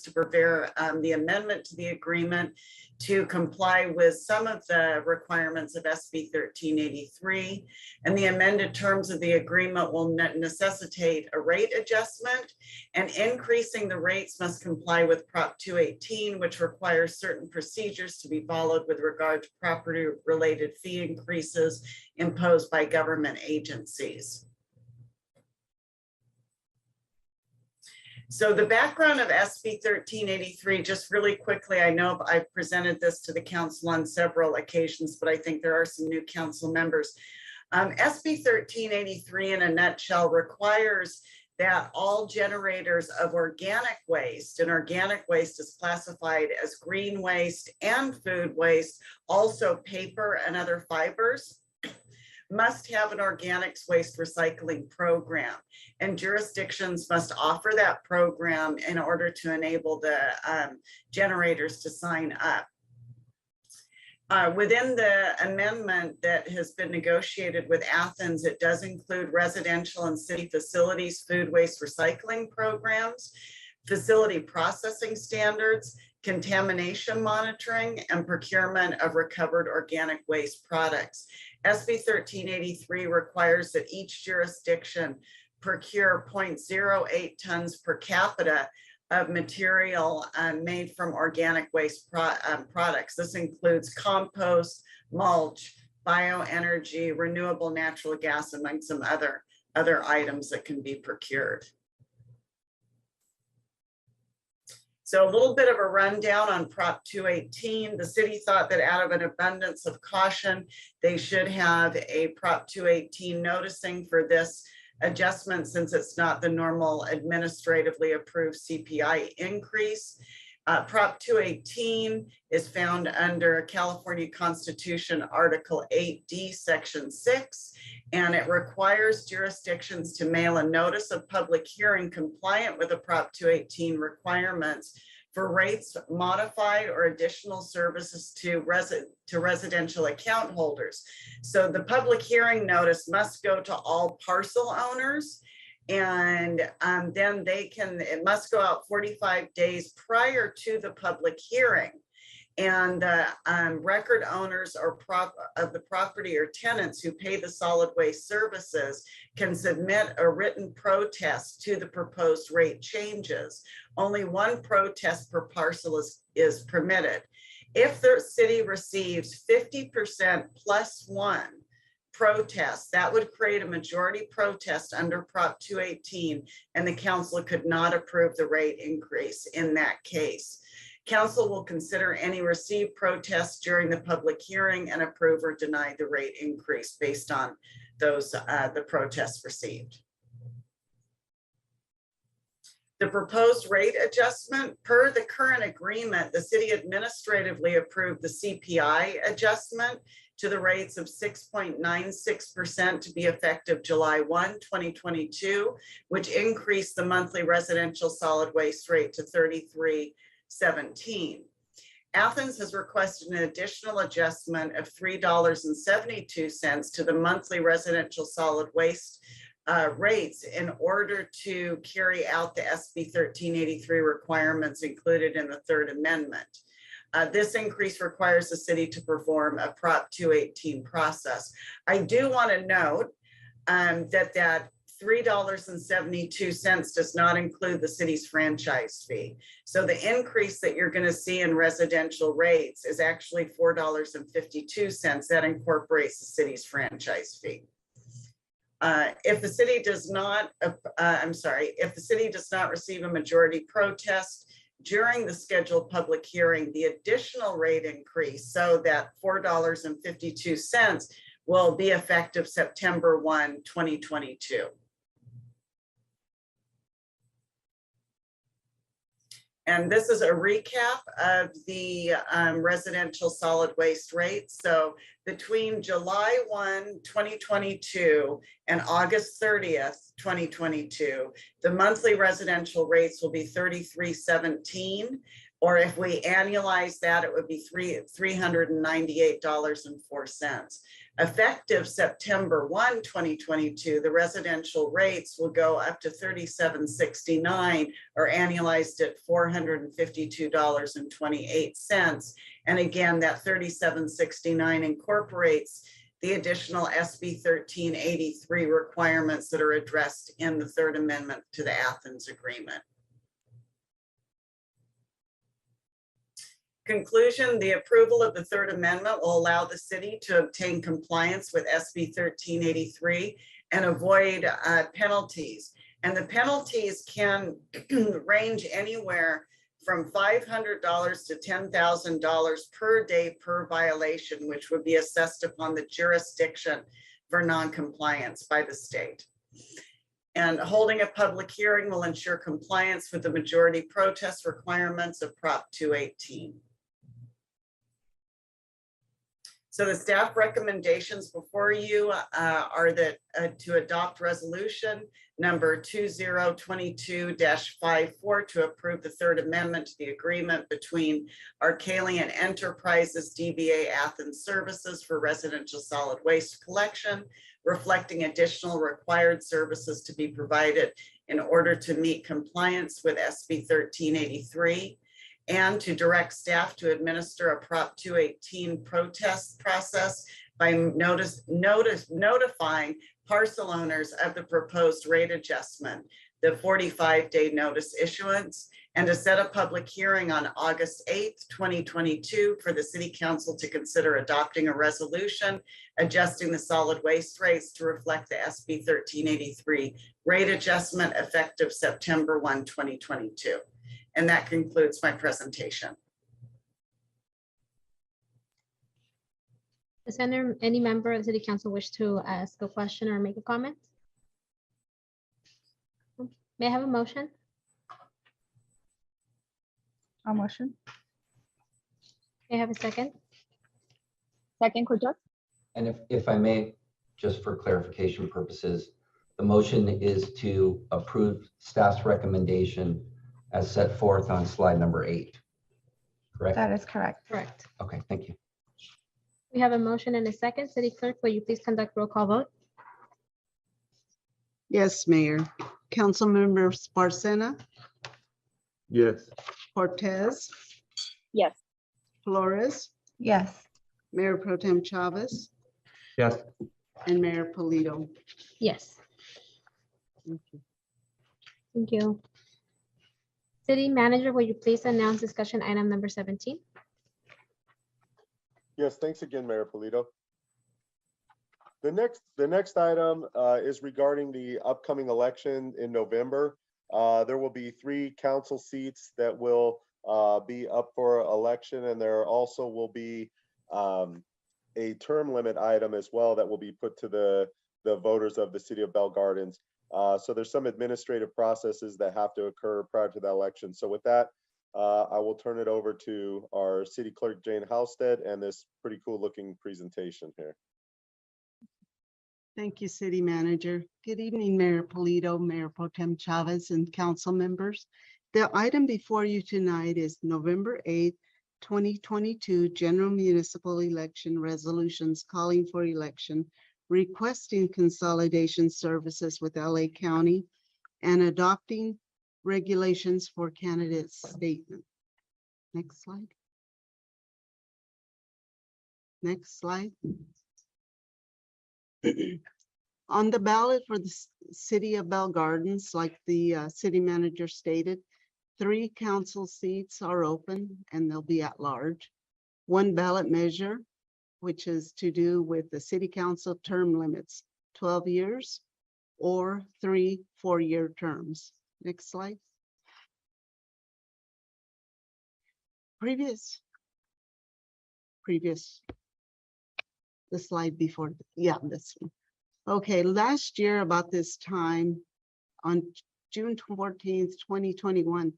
S14: to prepare the amendment to the agreement to comply with some of the requirements of SB 1383. And the amended terms of the agreement will necessitate a rate adjustment, and increasing the rates must comply with Prop 218, which requires certain procedures to be followed with regard to property-related fee increases imposed by government agencies. So the background of SB 1383, just really quickly, I know I've presented this to the council on several occasions, but I think there are some new council members. SB 1383 in a nutshell requires that all generators of organic waste, and organic waste is classified as green waste and food waste, also paper and other fibers, must have an organics waste recycling program, and jurisdictions must offer that program in order to enable the generators to sign up. Within the amendment that has been negotiated with Athens, it does include residential and city facilities food waste recycling programs, facility processing standards, contamination monitoring, and procurement of recovered organic waste products. SB 1383 requires that each jurisdiction procure 0.08 tons per capita of material made from organic waste products. This includes compost, mulch, bioenergy, renewable natural gas, among some other items that can be procured. So a little bit of a rundown on Prop 218. The city thought that out of an abundance of caution, they should have a Prop 218 noticing for this adjustment, since it's not the normal administratively approved CPI increase. Prop 218 is found under California Constitution, Article 8D, Section 6, and it requires jurisdictions to mail a notice of public hearing compliant with the Prop 218 requirements for rates modified or additional services to residential account holders. So the public hearing notice must go to all parcel owners, and then it must go out 45 days prior to the public hearing. And the record owners or of the property or tenants who pay the solid waste services can submit a written protest to the proposed rate changes. Only one protest per parcel is permitted. If the city receives 50% plus one protest, that would create a majority protest under Prop 218, and the council could not approve the rate increase in that case. Council will consider any received protests during the public hearing and approve or deny the rate increase based on those the protests received. The proposed rate adjustment, per the current agreement, the city administratively approved the CPI adjustment to the rates of 6.96% to be effective July 1, 2022, which increased the monthly residential solid waste rate to $33.17. Athens has requested an additional adjustment of $3.72 to the monthly residential solid waste rates in order to carry out the SB 1383 requirements included in the third amendment. This increase requires the city to perform a Prop 218 process. I do want to note that $3.72 does not include the city's franchise fee. So the increase that you're going to see in residential rates is actually $4.52. That incorporates the city's franchise fee. If the city does not, if the city does not receive a majority protest during the scheduled public hearing, the additional rate increase, so that $4.52 will be effective September 1, 2022. And this is a recap of the residential solid waste rates. So between July 1, 2022 and August 30th, 2022, the monthly residential rates will be $33.17. Or if we annualize that, it would be $398.04. Effective September 1, 2022, the residential rates will go up to $37.69 or annualized at $452.28. And again, that $37.69 incorporates the additional SB 1383 requirements that are addressed in the Third Amendment to the Athens Agreement. Conclusion, the approval of the Third Amendment will allow the city to obtain compliance with SB 1383 and avoid penalties. And the penalties can range anywhere from $500 to $10,000 per day per violation, which would be assessed upon the jurisdiction for noncompliance by the state. And holding a public hearing will ensure compliance with the majority protest requirements of Prop 218. So the staff recommendations before you are that to adopt resolution number 2022-54 to approve the Third Amendment to the agreement between Arcalian Enterprises DBA Athens Services for residential solid waste collection, reflecting additional required services to be provided in order to meet compliance with SB 1383. And to direct staff to administer a Prop 218 protest process by notifying parcel owners of the proposed rate adjustment, the 45-day notice issuance, and to set a public hearing on August 8th, 2022 for the City Council to consider adopting a resolution adjusting the solid waste rates to reflect the SB 1383 rate adjustment effective September 1, 2022. And that concludes my presentation.
S2: Does any member of the City Council wish to ask a question or make a comment? May I have a motion?
S7: A motion.
S2: May I have a second?
S6: Second, Cortez.
S1: And if I may, just for clarification purposes, the motion is to approve staff's recommendation as set forth on slide number 8, correct?
S7: That is correct.
S2: Correct.
S1: Okay, thank you.
S2: We have a motion and a second. City Clerk, will you please conduct roll call vote?
S5: Yes, Mayor. Councilmember Sparcena,
S9: Yes.
S5: Cortez,
S6: Yes.
S5: Flores,
S7: Yes.
S5: Mayor Pro Tem Chavez,
S9: Yes.
S5: and Mayor Polito.
S2: Yes.
S5: Thank you.
S2: Thank you. City Manager, will you please announce discussion item number 17?
S8: Yes, thanks again, Mayor Polito. The next item is regarding the upcoming election in November. There will be 3 council seats that will be up for election, and there also will be a term limit item as well that will be put to the voters of the city of Bell Gardens. So there's some administrative processes that have to occur prior to the election. So with that, I will turn it over to our city clerk, Jane Halstead, and this pretty cool looking presentation here.
S5: Thank you, City Manager. Good evening, Mayor Polito, Mayor Pro Tem Chavez, and council members. The item before you tonight is November 8th, 2022 general municipal election resolutions calling for election, requesting consolidation services with LA County, and adopting regulations for candidates statement. Next slide. Next slide. On the ballot for the city of Bell Gardens, like the city manager stated, 3 council seats are open and they'll be at large. 1 ballot measure, which is to do with the city council term limits, 12 years, or 3 4-year terms. Next slide. Previous. The slide before, yeah, this one. Okay, last year about this time, on June 14th, 2021,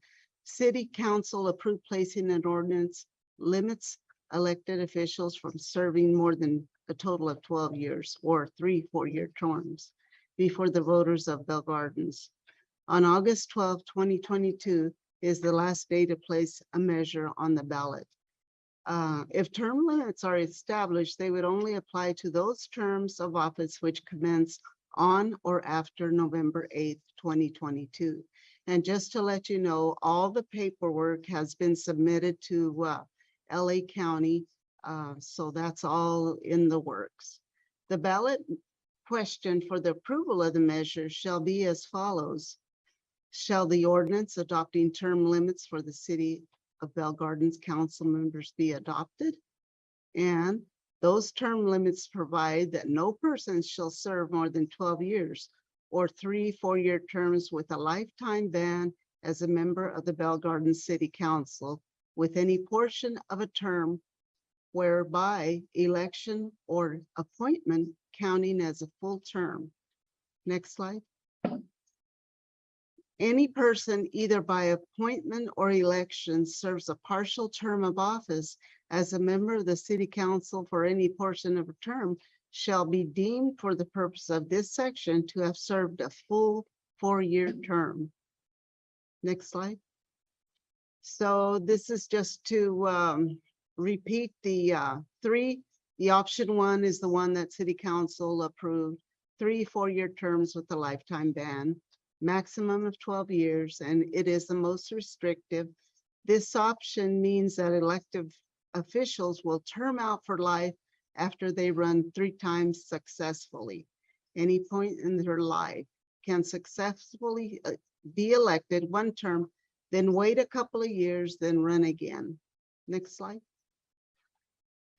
S5: City Council approved placing an ordinance limits elected officials from serving more than a total of 12 years or 3 4-year terms before the voters of Bell Gardens. On August 12, 2022 is the last day to place a measure on the ballot. If term limits are established, they would only apply to those terms of office which commence on or after November 8th, 2022. And just to let you know, all the paperwork has been submitted to LA County, so that's all in the works. The ballot question for the approval of the measure shall be as follows. Shall the ordinance adopting term limits for the City of Bell Gardens council members be adopted? And those term limits provide that no person shall serve more than 12 years or 3 4-year terms with a lifetime ban as a member of the Bell Gardens City Council with any portion of a term whereby election or appointment counting as a full term. Next slide. Any person either by appointment or election serves a partial term of office as a member of the City Council for any portion of a term shall be deemed for the purpose of this section to have served a full 4-year term. Next slide. So this is just to repeat the 3. The option 1 is the one that City Council approved, 3 4-year terms with a lifetime ban, maximum of 12 years, and it is the most restrictive. This option means that elected officials will term out for life after they run 3 times successfully. Any point in their life can successfully be elected 1 term, then wait a couple of years, then run again. Next slide.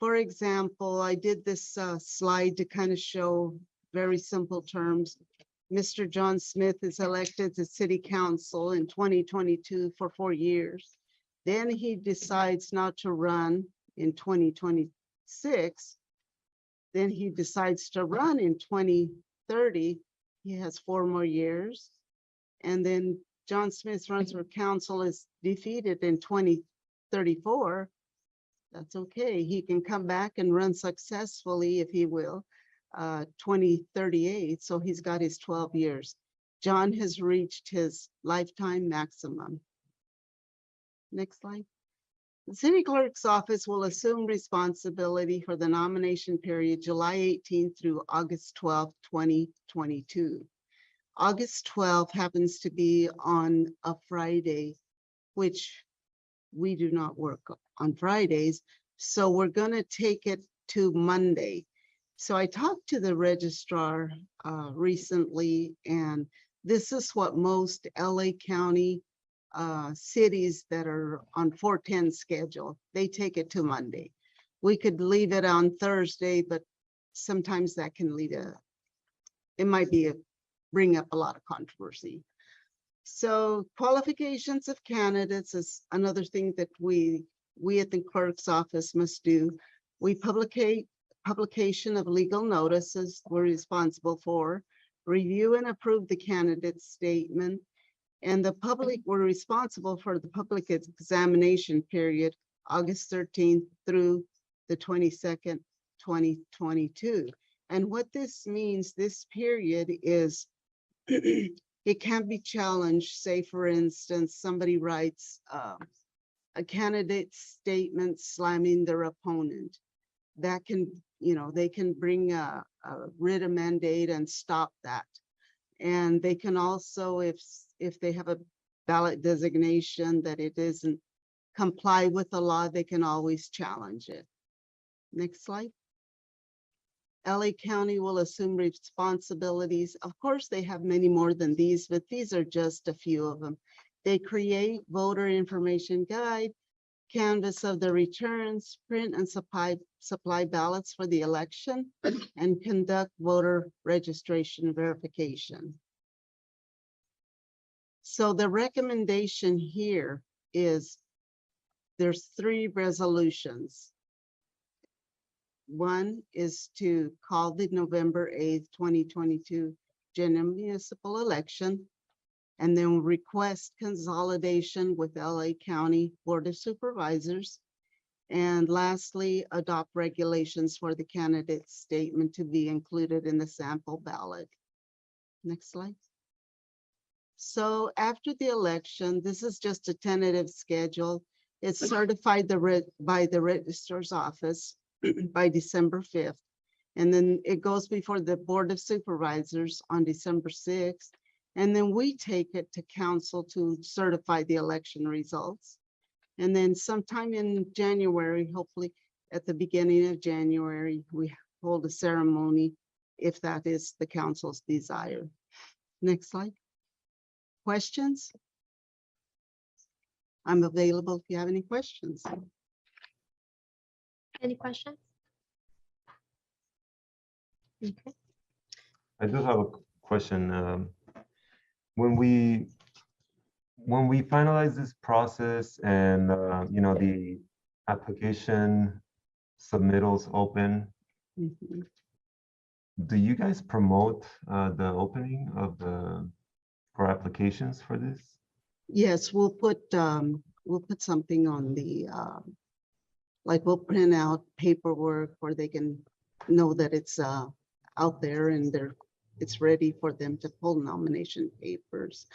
S5: For example, I did this slide to kind of show very simple terms. Mr. John Smith is elected to City Council in 2022 for 4 years. Then he decides not to run in 2026. Then he decides to run in 2030. He has 4 more years. And then John Smith runs for council, is defeated in 2034. That's okay. He can come back and run successfully if he will. 2038, so he's got his 12 years. John has reached his lifetime maximum. Next slide. The city clerk's office will assume responsibility for the nomination period July 18th through August 12th, 2022. August 12th happens to be on a Friday, which we do not work on Fridays, so we're going to take it to Monday. So I talked to the registrar recently, and this is what most LA County cities that are on 410 schedule, they take it to Monday. We could leave it on Thursday, but sometimes that can lead it might be bring up a lot of controversy. So qualifications of candidates is another thing that we at the clerk's office must do. We publication of legal notices we're responsible for, review and approve the candidate statement, and the public were responsible for the public examination period, August 13th through the 22nd, 2022. And what this means, this period is, it can be challenged. Say, for instance, somebody writes a candidate statement slamming their opponent. That can, they can bring a writ of mandate and stop that. And they can also, if they have a ballot designation that it doesn't comply with the law, they can always challenge it. Next slide. LA County will assume responsibilities. Of course, they have many more than these, but these are just a few of them. They create voter information guide, canvass of the returns, print and supply ballots for the election, and conduct voter registration verification. So the recommendation here is there's 3 resolutions. One is to call the November 8th, 2022 general municipal election, and then request consolidation with LA County Board of Supervisors. And lastly, adopt regulations for the candidate statement to be included in the sample ballot. Next slide. So after the election, this is just a tentative schedule. It's certified by the registrar's office by December 5th. And then it goes before the Board of Supervisors on December 6th. And then we take it to council to certify the election results. And then sometime in January, hopefully at the beginning of January, we hold a ceremony if that is the council's desire. Next slide. Questions? I'm available if you have any questions.
S2: Any questions? Okay.
S9: I do have a question. When we finalize this process and you know, the application submittals open, do you guys promote the opening of for applications for this?
S5: Yes, we'll put something on the like we'll print out paperwork where they can know that it's out there and it's ready for them to pull nomination papers.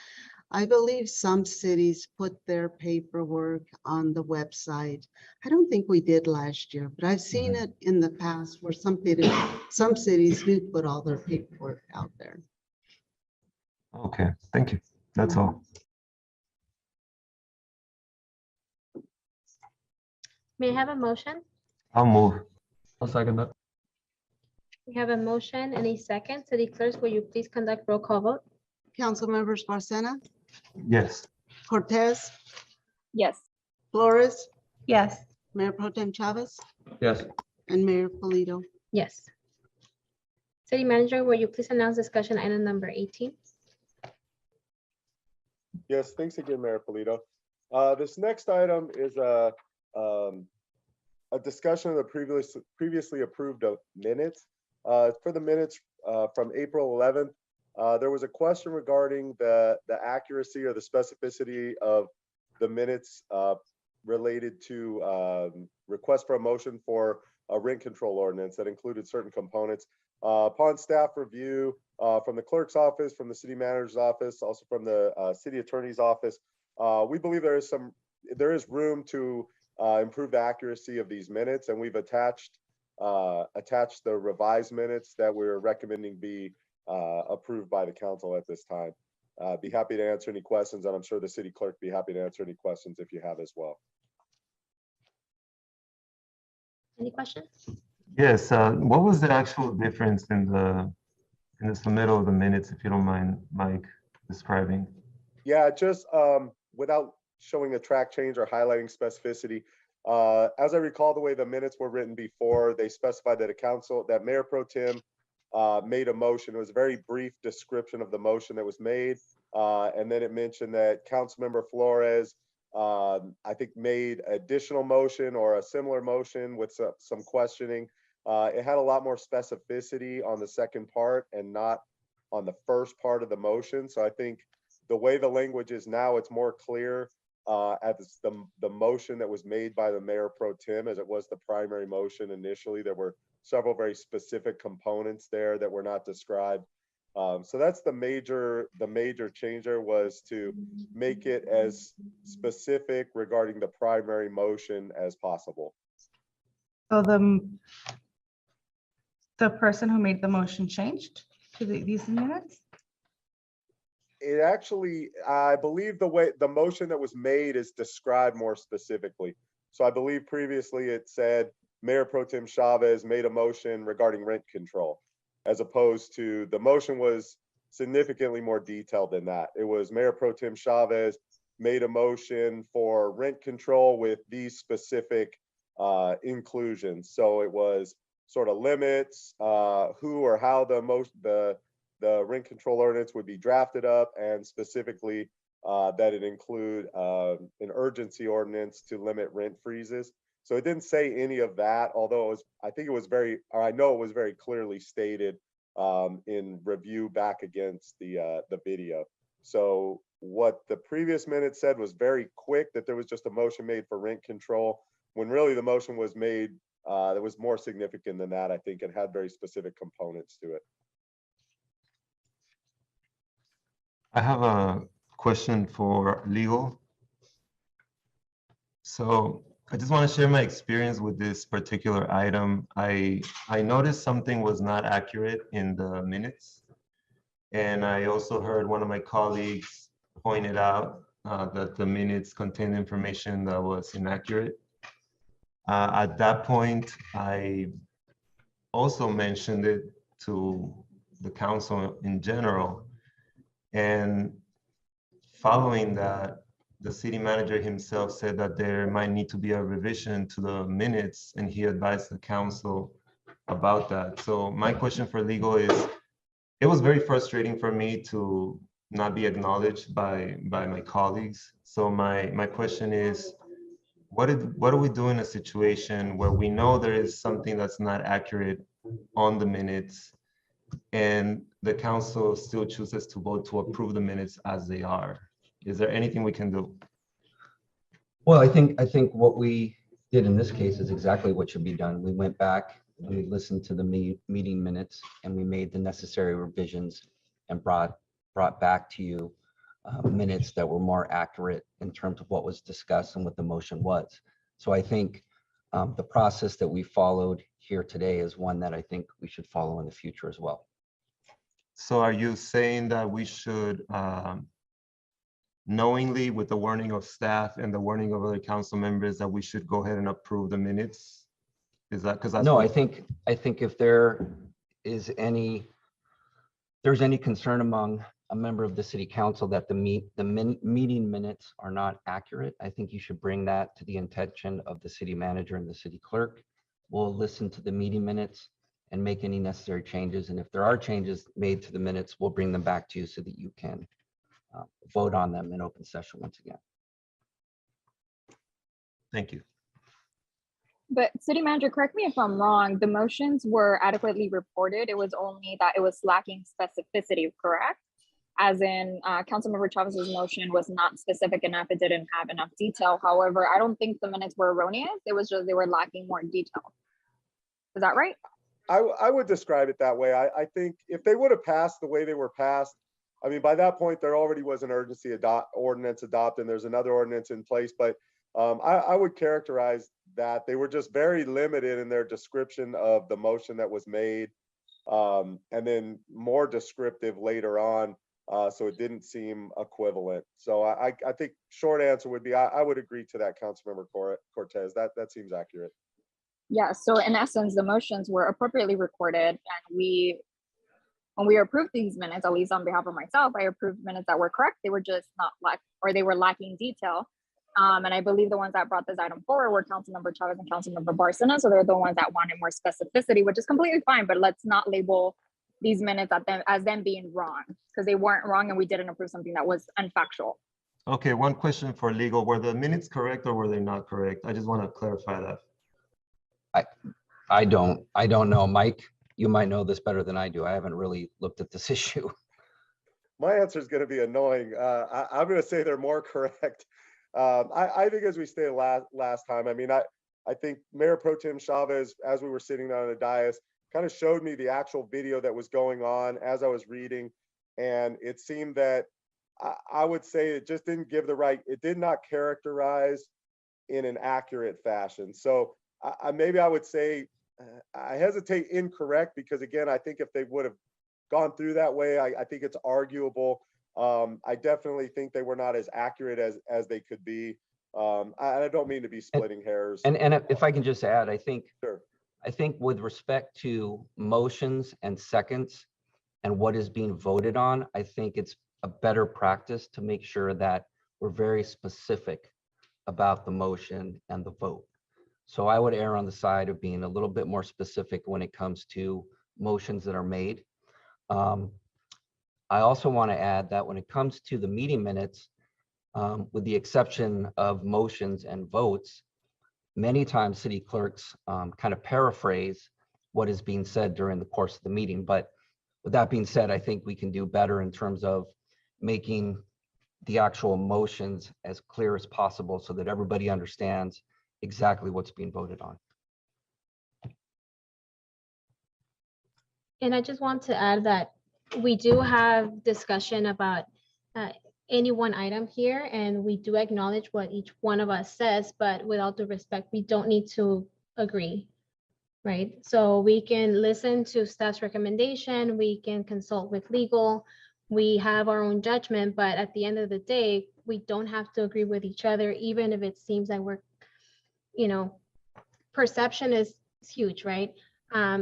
S5: I believe some cities put their paperwork on the website. I don't think we did last year, but I've seen it in the past where some cities do put all their paperwork out there.
S9: Okay, thank you. That's all.
S2: May I have a motion?
S9: I'll move.
S12: I'll second that.
S2: We have a motion and a second. City clerk, will you please conduct roll call vote?
S5: Council members Barcena,
S9: Yes.
S5: Cortez,
S6: Yes.
S5: Flores,
S7: Yes.
S5: Mayor Pro Tem Chavez,
S12: Yes.
S5: and Mayor Polito.
S2: Yes. City manager, will you please announce discussion item number 18?
S8: Yes, thanks again, Mayor Polito. This next item is a discussion of the previously approved minutes. For the minutes from April 11th, there was a question regarding the accuracy or the specificity of the minutes related to request for a motion for a rent control ordinance that included certain components. Upon staff review from the clerk's office, from the city manager's office, also from the city attorney's office, we believe there is room to improve the accuracy of these minutes, and we've attached the revised minutes that we're recommending be approved by the council at this time. Be happy to answer any questions, and I'm sure the city clerk be happy to answer any questions if you have as well.
S2: Any questions?
S9: Yes. What was the actual difference in the submittal of the minutes, if you don't mind, Mike, describing?
S8: Yeah, just without showing a track change or highlighting specificity. As I recall, the way the minutes were written before, they specified that Mayor Pro Tem made a motion. It was a very brief description of the motion that was made. And then it mentioned that Councilmember Flores, I think, made additional motion or a similar motion with some questioning. It had a lot more specificity on the second part and not on the first part of the motion. So I think the way the language is now, it's more clear as the motion that was made by the Mayor Pro Tem, as it was the primary motion initially. There were several very specific components there that were not described. So that's the major change there, was to make it as specific regarding the primary motion as possible.
S7: So the person who made the motion changed to these minutes?
S8: It actually, I believe the way the motion that was made is described more specifically. So I believe previously it said Mayor Pro Tem Chavez made a motion regarding rent control, as opposed to the motion was significantly more detailed than that. It was Mayor Pro Tem Chavez made a motion for rent control with these specific inclusions. So it was sort of limits, who or how the rent control ordinance would be drafted up, and specifically that it include an urgency ordinance to limit rent freezes. So it didn't say any of that, although I know it was very clearly stated in review back against the video. So what the previous minute said was very quick, that there was just a motion made for rent control, when really the motion was made that was more significant than that. I think it had very specific components to it.
S9: I have a question for legal. So I just want to share my experience with this particular item. I noticed something was not accurate in the minutes. And I also heard one of my colleagues pointed out that the minutes contained information that was inaccurate. At that point, I also mentioned it to the council in general. And following that, the city manager himself said that there might need to be a revision to the minutes, and he advised the council about that. So my question for legal is, it was very frustrating for me to not be acknowledged by my colleagues. So my question is, what do we do in a situation where we know there is something that's not accurate on the minutes, and the council still chooses to vote to approve the minutes as they are? Is there anything we can do?
S1: Well, I think what we did in this case is exactly what should be done. We went back and we listened to the meeting minutes, and we made the necessary revisions and brought back to you minutes that were more accurate in terms of what was discussed and what the motion was. So I think the process that we followed here today is one that I think we should follow in the future as well.
S9: So are you saying that we should knowingly, with the warning of staff and the warning of other council members, that we should go ahead and approve the minutes? Is that because that's
S1: no?
S9: what...
S1: I think if there's any concern among a member of the city council that the meeting minutes are not accurate, I think you should bring that to the attention of the city manager and the city clerk. We'll listen to the meeting minutes and make any necessary changes. And if there are changes made to the minutes, we'll bring them back to you so that you can vote on them in open session once again.
S9: Thank you.
S6: But city manager, correct me if I'm wrong, the motions were adequately reported. It was only that it was lacking specificity, correct? As in Councilmember Chavez's motion was not specific enough. It didn't have enough detail. However, I don't think the minutes were erroneous. It was just they were lacking more detail. Is that right?
S8: I would describe it that way. I think if they would have passed the way they were passed, I mean, by that point, there already was an urgency ordinance adopted, and there's another ordinance in place. But I would characterize that they were just very limited in their description of the motion that was made, and then more descriptive later on. So it didn't seem equivalent. So I think short answer would be I would agree to that, Councilmember Cortez. That seems accurate.
S6: Yeah, so in essence, the motions were appropriately recorded, and when we approved these minutes, at least on behalf of myself, I approved minutes that were correct. They were just not they were lacking detail. And I believe the ones that brought this item forward were Councilmember Chavez and Councilmember Barcena. So they're the ones that wanted more specificity, which is completely fine, but let's not label these minutes as them being wrong, because they weren't wrong and we didn't approve something that was unfactual.
S9: Okay, one question for legal. Were the minutes correct or were they not correct? I just want to clarify that.
S1: I don't know. Mike, you might know this better than I do. I haven't really looked at this issue.
S8: My answer is going to be annoying. I'm going to say they're more correct. I think, as we stated last time, I mean, I think Mayor Pro Tem Chavez, as we were sitting on the dais, kind of showed me the actual video that was going on as I was reading. And it seemed that I would say it just didn't give it did not characterize in an accurate fashion. So maybe I would say, I hesitate incorrect, because again, I think if they would have gone through that way, I think it's arguable. I definitely think they were not as accurate as they could be. I don't mean to be splitting hairs.
S1: And if I can just add, I think,
S8: Sure.
S1: I think with respect to motions and seconds and what is being voted on, I think it's a better practice to make sure that were very specific about the motion and the vote. So I would err on the side of being a little bit more specific when it comes to motions that are made. I also want to add that when it comes to the meeting minutes, with the exception of motions and votes, many times city clerks kind of paraphrase what is being said during the course of the meeting. But with that being said, I think we can do better in terms of making the actual motions as clear as possible so that everybody understands exactly what's being voted on.
S2: And I just want to add that we do have discussion about any one item here, and we do acknowledge what each one of us says, but with all due respect, we don't need to agree, right? So we can listen to staff's recommendation, we can consult with legal, we have our own judgment, but at the end of the day, we don't have to agree with each other, even if it seems like we're, perception is huge, right?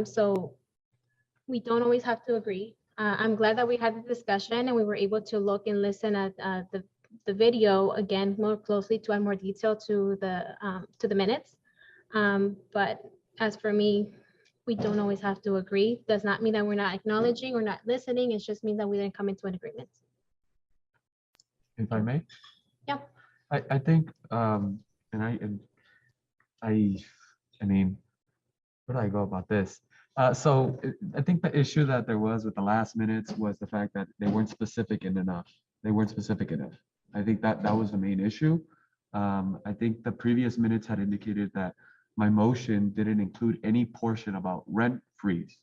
S2: So we don't always have to agree. I'm glad that we had the discussion and we were able to look and listen at the video again more closely to add more detail to the minutes. But as for me, we don't always have to agree. Does not mean that we're not acknowledging or not listening. It just means that we didn't come into an agreement.
S12: If I may?
S2: Yeah.
S12: I think, I mean, where do I go about this? So I think the issue that there was with the last minutes was the fact that they weren't specific enough. They weren't specific enough. I think that was the main issue. I think the previous minutes had indicated that my motion didn't include any portion about rent freeze,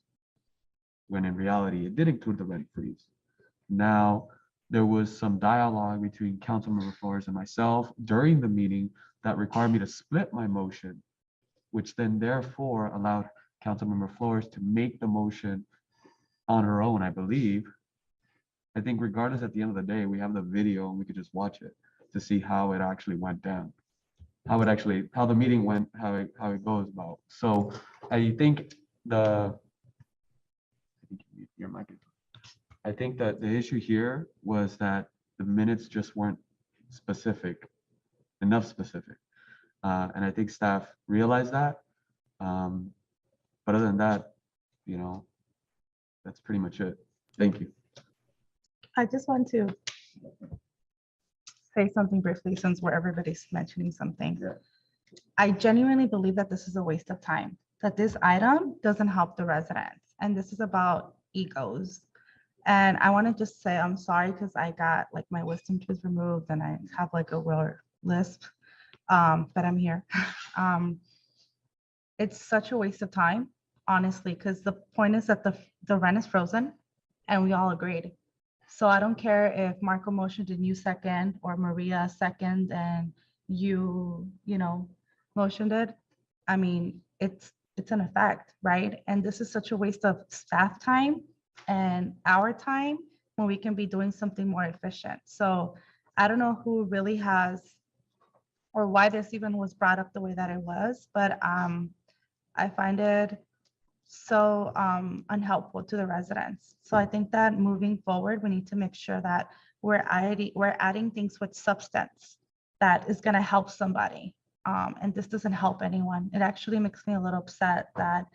S12: when in reality, it did include the rent freeze. Now, there was some dialogue between Councilmember Flores and myself during the meeting that required me to split my motion, which then therefore allowed Councilmember Flores to make the motion on her own, I believe. I think regardless, at the end of the day, we have the video and we could just watch it to see how it actually went down, how the meeting went, how it goes about. So I think your mic. I think that the issue here was that the minutes just weren't enough specific. And I think staff realized that. But other than that, that's pretty much it. Thank you.
S7: I just want to say something briefly since everybody's mentioning something.
S12: Yeah.
S7: I genuinely believe that this is a waste of time, that this item doesn't help the residents. And this is about egos. And I want to just say, I'm sorry, because I got like my wisdom tooth removed and I have like a real lisp, but I'm here. It's such a waste of time, honestly, because the point is that the rent is frozen and we all agreed. So I don't care if Marco motioned and you second, or Maria second and you motioned it. I mean, it's an effect, right? And this is such a waste of staff time and our time when we can be doing something more efficient. So I don't know who really has, or why this even was brought up the way that it was, but I find it so unhelpful to the residents. So I think that moving forward, we need to make sure that we're adding things with substance that is going to help somebody. And this doesn't help anyone. It actually makes me a little upset that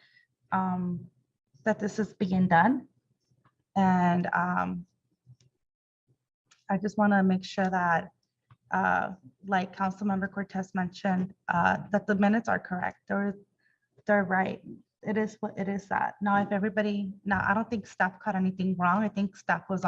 S7: that this is being done. And I just want to make sure that, like Councilmember Cortez mentioned, that the minutes are correct. They're right. It is what it is that. Now, if everybody, I don't think staff caught anything wrong. I think staff was